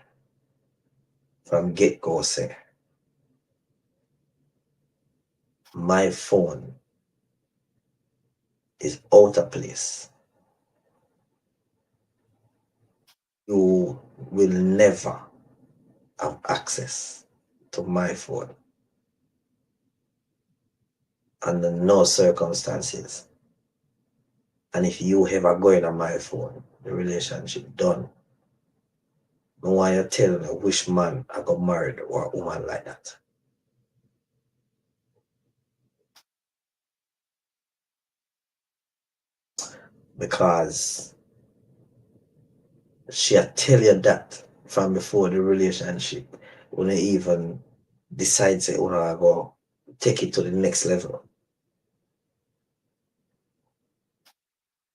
from get-go say, my phone is out of place. You will never have access to my phone under no circumstances. And if you ever go in on my phone, the relationship done. I want you to tell me which man I got married or a woman like that. Because she'll tell you that from before the relationship, when you even decide to go take it to the next level.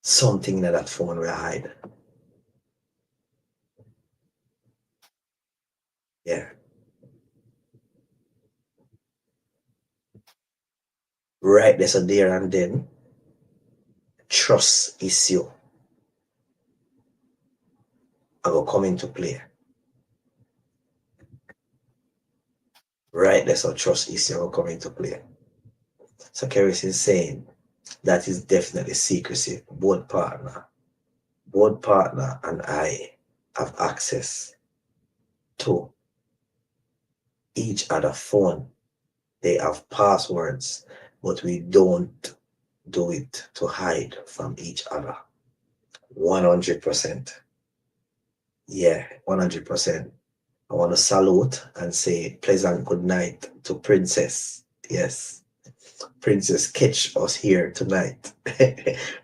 something in that phone will hide. Yeah. Right there's a there and then trust issue I will come into play. Right there's a trust issue will come into play. So Keris is saying that is definitely secrecy. Both partner and I have access to each other phone. They have passwords, but we don't do it to hide from each other. 100%. Yeah, 100%. I want to salute and say pleasant good night to Princess. Yes, Princess catch us here tonight.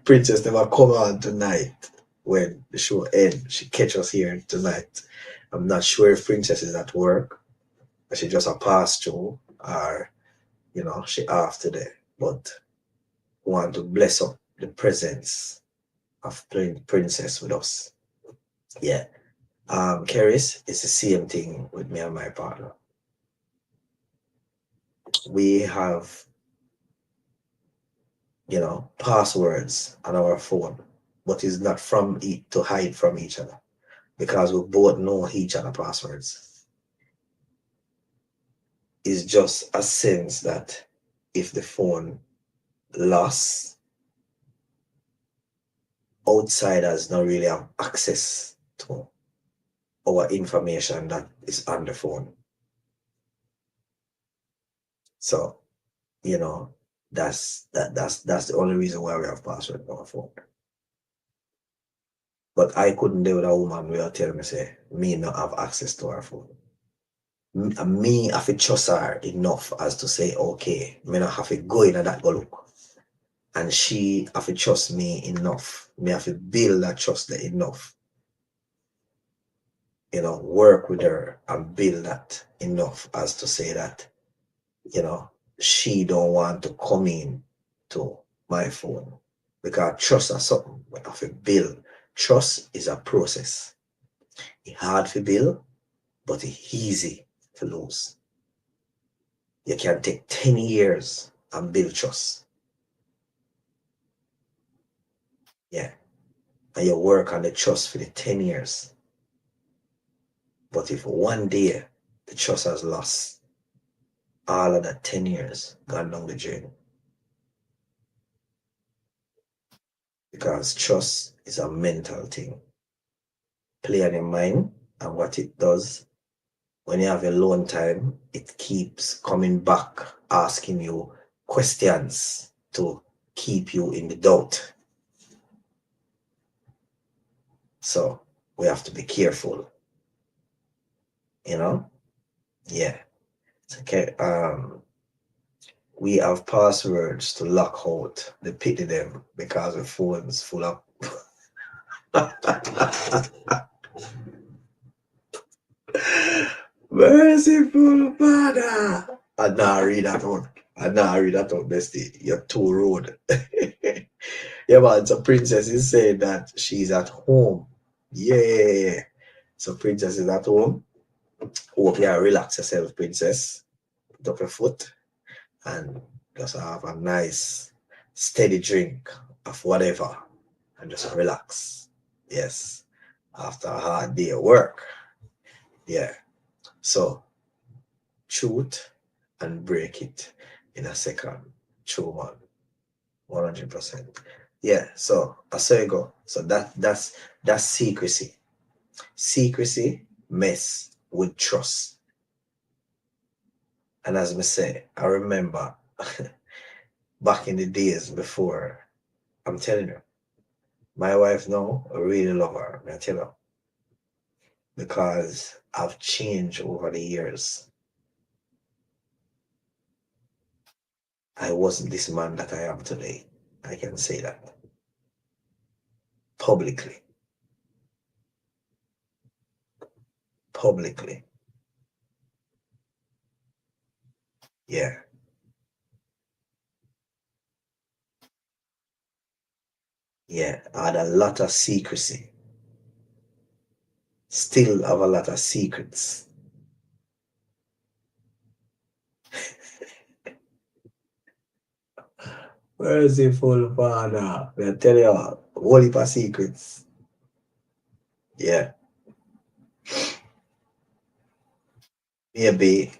Princess never come on tonight when the show ends. She catch us here tonight. I'm not sure if Princess is at work or she just a pass through or she off today. But want to bless up the presence of Princess with us. Yeah. Keris, it's the same thing with me and my partner. We have, passwords on our phone, but it's not from it to hide from each other because we both know each other passwords. It's just a sense that if the phone lost, outsiders don't really have access to our information that is on the phone. So, that's the only reason why we have password on our phone. But I couldn't deal with a woman who will tell me say me not have access to her phone. Me have to trust her enough as to say, okay, me not have to go in and that go look. And she have to trust me enough. Me have to build that trust there enough. Work with her and build that enough as to say that, she don't want to come in to my phone. Because trust is something we have to build. Trust is a process. It's hard to build, but it's easy to lose. You can take 10 years and build trust. Yeah. And you work on the trust for the 10 years. But if one day the trust has lost, all of that 10 years gone down the drain. Because trust is a mental thing. Play on your mind, and what it does, when you have alone time, it keeps coming back, asking you questions to keep you in the doubt. So we have to be careful. Yeah. Okay. We have passwords to lock out the pity them because the phone's full of merciful Father. I now read that out. Bestie. You're too rude. Yeah, man. So Princess is saying that she's at home. Yeah. So Princess is at home. Hope you relax yourself, Princess. Put up your foot and just have a nice steady drink of whatever and just relax. Yes. After a hard day of work. Yeah. So truth and break it in a second. True man. 100%. Yeah. So I say you go. So that's secrecy. Secrecy mess with trust. And as I say, I remember back in the days before, I'm telling you, my wife now, I really love her, I tell her. Because I've changed over the years. I wasn't this man that I am today. I can say that. Publicly. Yeah. Yeah, I had a lot of secrecy. Still have a lot of secrets. Merciful Father. I tell you, whole heap of secrets. Yeah. Maybe.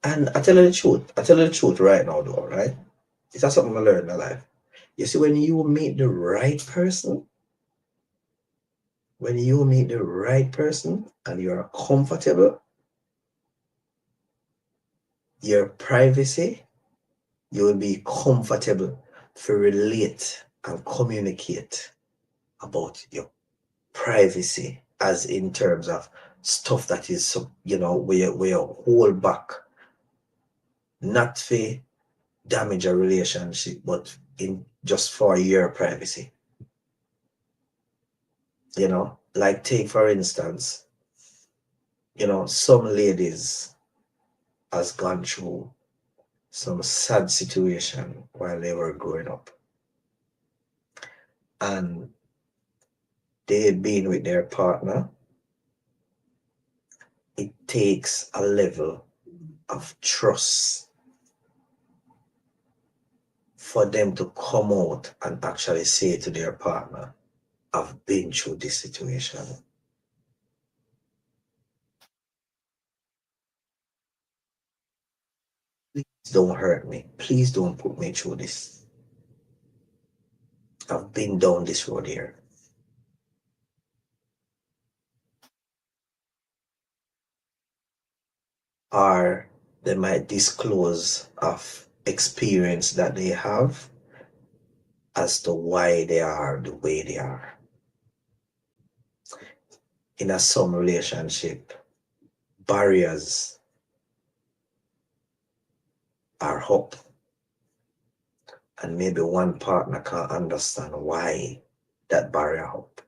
And I tell you the truth. I tell you the truth right now, though, right? It's just something I learned in life. You see, when you meet the right person, and you are comfortable, your privacy, you will be comfortable to relate and communicate about your privacy, as in terms of stuff that is, where you hold back, not for damage a relationship, but in just for your privacy. Like take for instance, some ladies has gone through some sad situation while they were growing up, and they been with their partner. It takes a level of trust for them to come out and actually say to their partner, I've been through this situation. Please don't hurt me. Please don't put me through this. I've been down this road here. Or they might disclose of experience that they have as to why they are the way they are. In some relationship, barriers are up, and maybe one partner can't understand why that barrier up.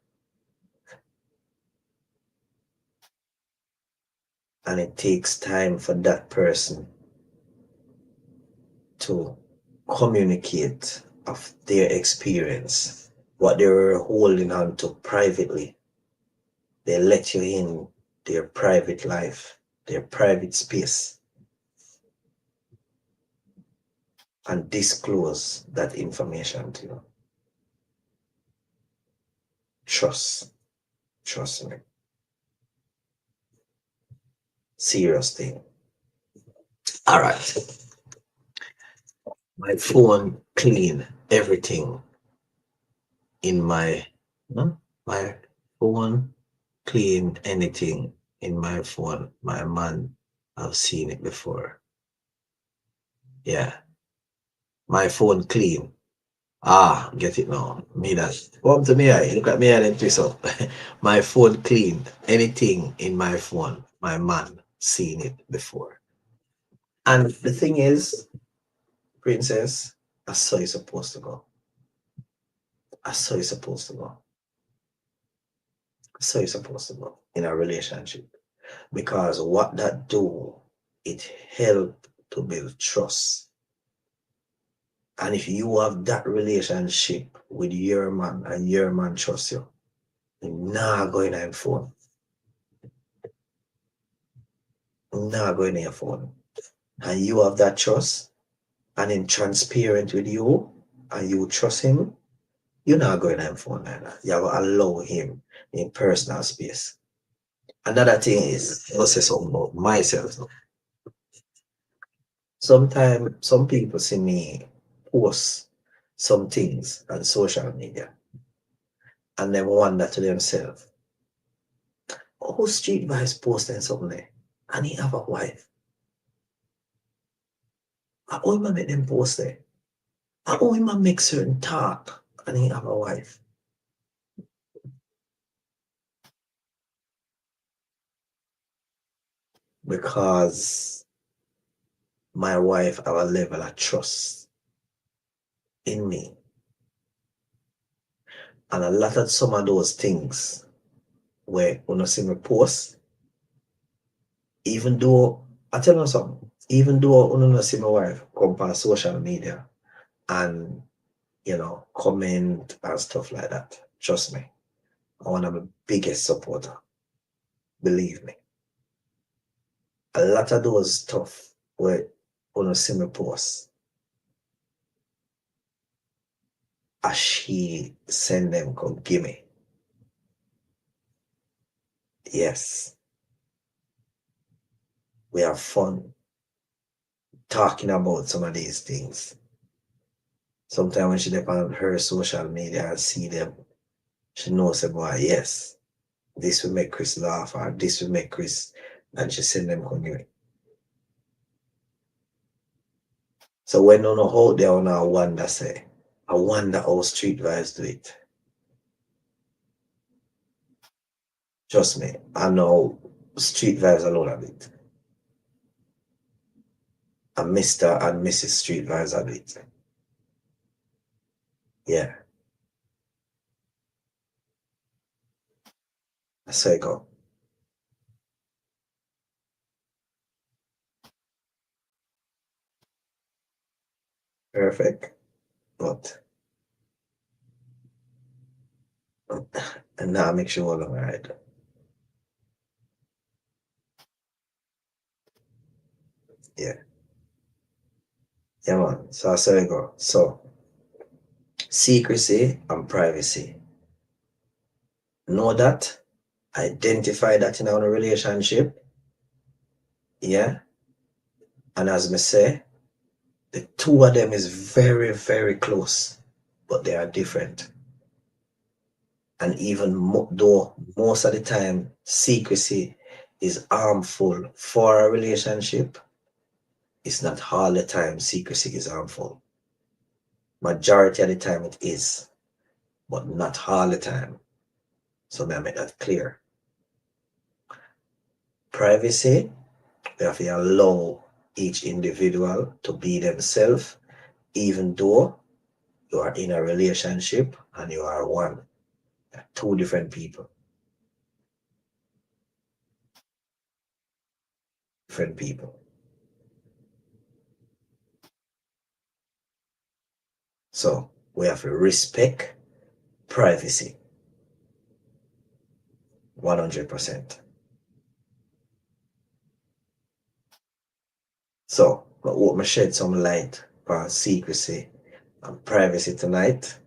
And it takes time for that person to communicate of their experience, what they were holding on to privately. They let you in their private life, their private space, and disclose that information to you. Trust me. Serious thing. All right. My phone clean everything in my phone clean anything in my phone. My man, I've seen it before. Yeah. My phone clean. Get it now. Me that. Come to me, look at me and twist up. My phone clean. Anything in my phone, my man seen it before. And the thing is, Princess, I saw you supposed to go. I saw you supposed to go. I saw you supposed to go in a relationship. Because what that do, it help to build trust. And if you have that relationship with your man and your man trusts you, you're not going on your phone. Not going on your phone. And you have that trust, and him transparent with you, and you trust him, you're not going on your phone like that. You have to allow him in personal space. Another thing is, I'll say something about myself. Sometimes some people see me post some things on social media, and they wonder to themselves, oh, Street Vibes posting something there, and he have a wife. How am I make them post there? How am I make certain talk, and he have a wife? Because my wife have a level of trust in me. And a lot of some of those things where when I see me post, even though I tell you something, even though when I see my wife come on social media and comment and stuff like that. Trust me, I'm one of my biggest supporter. Believe me. A lot of those stuff where on see me post, as she send them come give me. Yes, we have fun talking about some of these things. Sometimes when she dep on her social media and see them, she knows about yes, this will make Chris laugh or this will make Chris, and she send them come give me. So when you know how they are now wonder say, I wonder how street vibes do it. Trust me, I know street vibes alone a bit. And Mr. and Mrs. Street vibes a bit. Yeah. That's how it go. Perfect. But and now make sure all of right. Yeah. Yeah man. So that's how it go. So secrecy and privacy. Know that. Identify that in our relationship. Yeah. And as me say, the two of them is very, very close, but they are different. And even though most of the time secrecy is harmful for a relationship, it's not all the time secrecy is harmful. Majority of the time it is, but not all the time. So may I make that clear. Privacy, we have to allow each individual to be themselves, even though you are in a relationship and you are one. Two different people. Different people. So we have to respect privacy. 100%. So I hope I shed some light on secrecy and privacy tonight.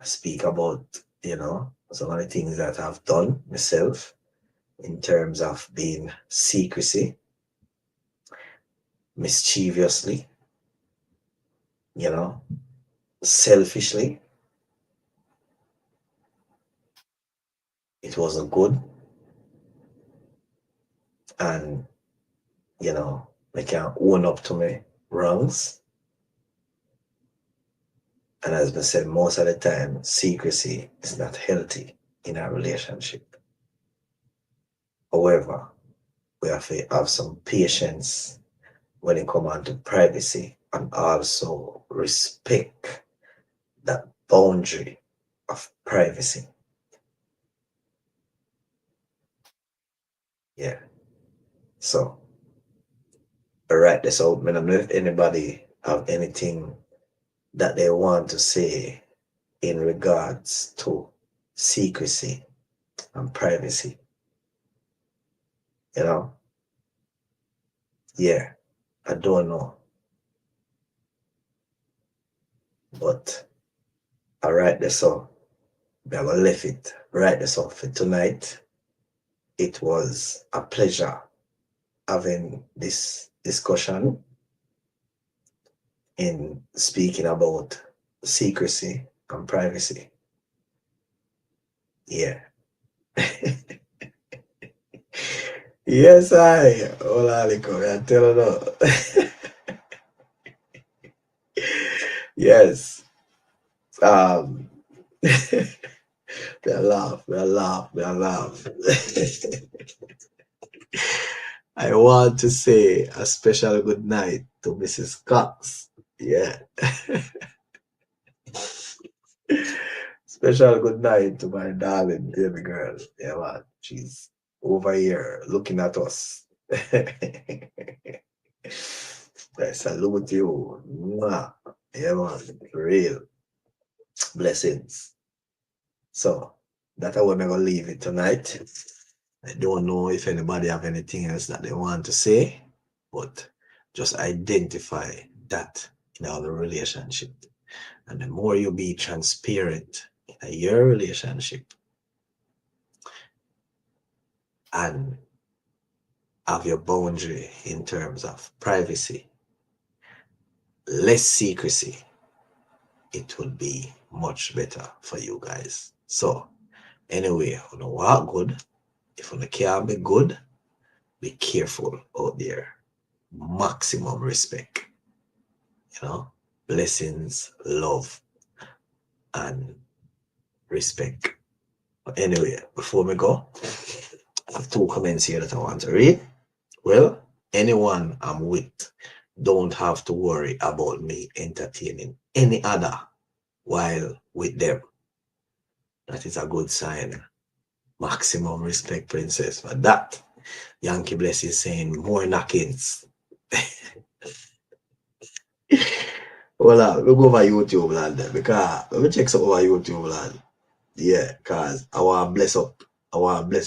I speak about, some of the things that I've done myself in terms of being secrecy, mischievously, selfishly. It wasn't good. And, I can own up to my wrongs. And as I said, most of the time, secrecy is not healthy in a relationship. However, we have to have some patience when it comes on to privacy and also respect that boundary of privacy. Yeah. So, I write this out. I don't know if anybody have anything that they want to say in regards to secrecy and privacy. Yeah, I don't know. But I write this up. I will leave it. Write this up for tonight. It was a pleasure having this discussion in speaking about secrecy and privacy. Yeah. Yes, I. Hola, I tell you. Yes. We laugh. I want to say a special good night to Mrs. Cox. Yeah. Special good night to my darling baby girl. Yeah, man. She's over here looking at us. I salute you. Mwah. Yeah, man, real blessings. So that's how we're gonna leave it tonight. I don't know if anybody have anything else that they want to say, but just identify that in our relationship. And the more you be transparent in your relationship and have your boundary in terms of privacy, less secrecy, it will be much better for you guys. So anyway, you know what good. If you can't be good, be careful out there. Maximum respect. You know, blessings, love, and respect. But anyway, before we go, I have 2 comments here that I want to read. Well, anyone I'm with don't have to worry about me entertaining any other while with them. That is a good sign. Maximum respect, princess. For that, Yankee Bless is saying more knockings. Well, we go over YouTube, lad, because let me check some over YouTube, lad. Yeah, because I want to bless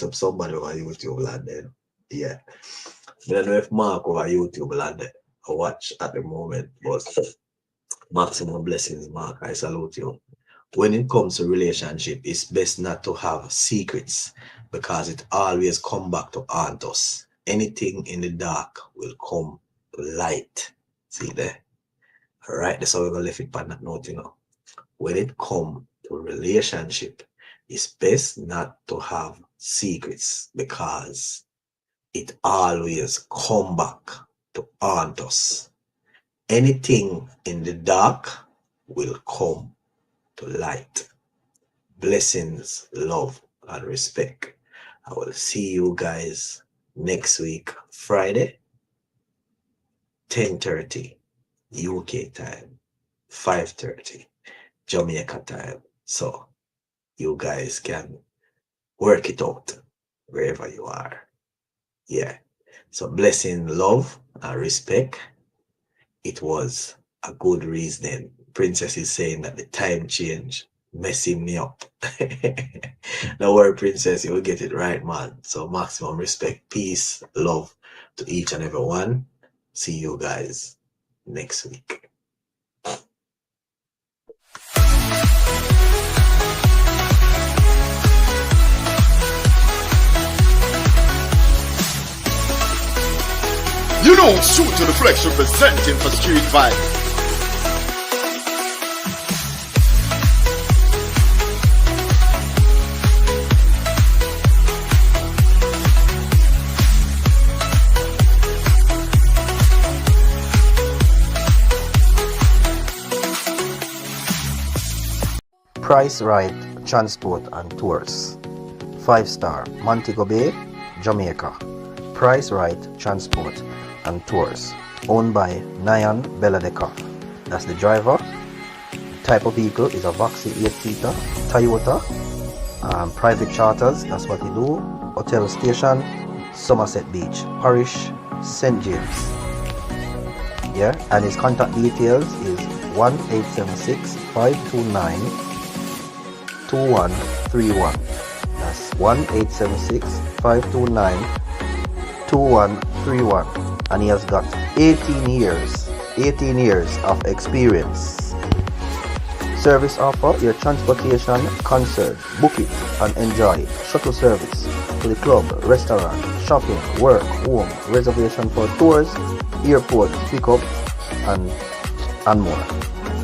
up somebody over YouTube, lad. Then, yeah. I don't know if Mark over YouTube, lad, I watch at the moment, but maximum blessings, Mark. I salute you. When it comes to relationship, it's best not to have secrets because it always come back to haunt us. Anything in the dark will come to light. See there? All right, that's how we're going to leave it on that note, you know. When it comes to relationship, it's best not to have secrets because it always come back to haunt us. Anything in the dark will come to light. Blessings, love, and respect. I will see you guys next week, Friday, 10:30 UK time, 5:30 Jamaica time. So you guys can work it out wherever you are. Yeah. So blessing, love, and respect. It was a good reasoning. Princess is saying that the time change messing me up. Don't worry, Princess, you will get it right, man. So maximum respect, peace, love to each and every one. See you guys next week. You know, Shoot to the Flex representing for Street Vibe. Price Right Transport and Tours. 5-star Montego Bay, Jamaica. Price Right Transport and Tours. Owned by Nyan Beladeka. That's the driver. Type of vehicle is a Vaxi 8-seater Toyota. Private charters, that's what they do. Hotel station, Somerset Beach, Parish, St. James. Yeah, and his contact details is 1-876-529-2131. That's 1-876-529-2131. And he has got 18 years of experience. Service offer, your transportation concert. Book it and enjoy it. Shuttle service to the club, restaurant, shopping, work, home, reservation for tours, airport pickup, and more.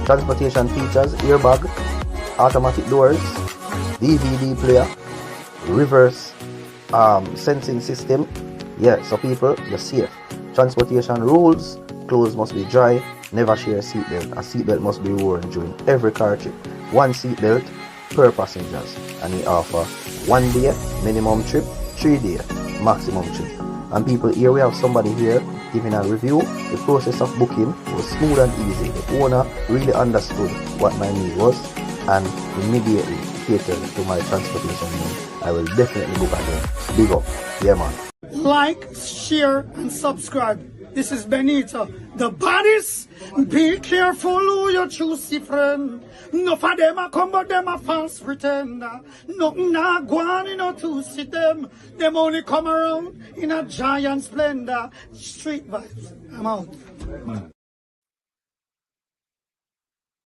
Transportation features airbag, automatic doors, DVD player, reverse sensing system. Yeah, so people, you're safe. Transportation rules: clothes must be dry, never share a seatbelt. A seatbelt must be worn during every car trip. 1 seatbelt per passengers. And he offer 1 day minimum trip, 3 day maximum trip. And people, here we have somebody here giving a review. The process of booking was smooth and easy. The owner really understood what my need was and immediately catered to my transportation need. I will definitely book again. Big up. Yeah, man. Like, share, and subscribe. This is Benita. The bodies, be careful who you choose, friend. No for them a come, but them a false pretender. Nothing not go on, you know, to see them. Them only come around in a giant splendor. Street vibes. I'm out.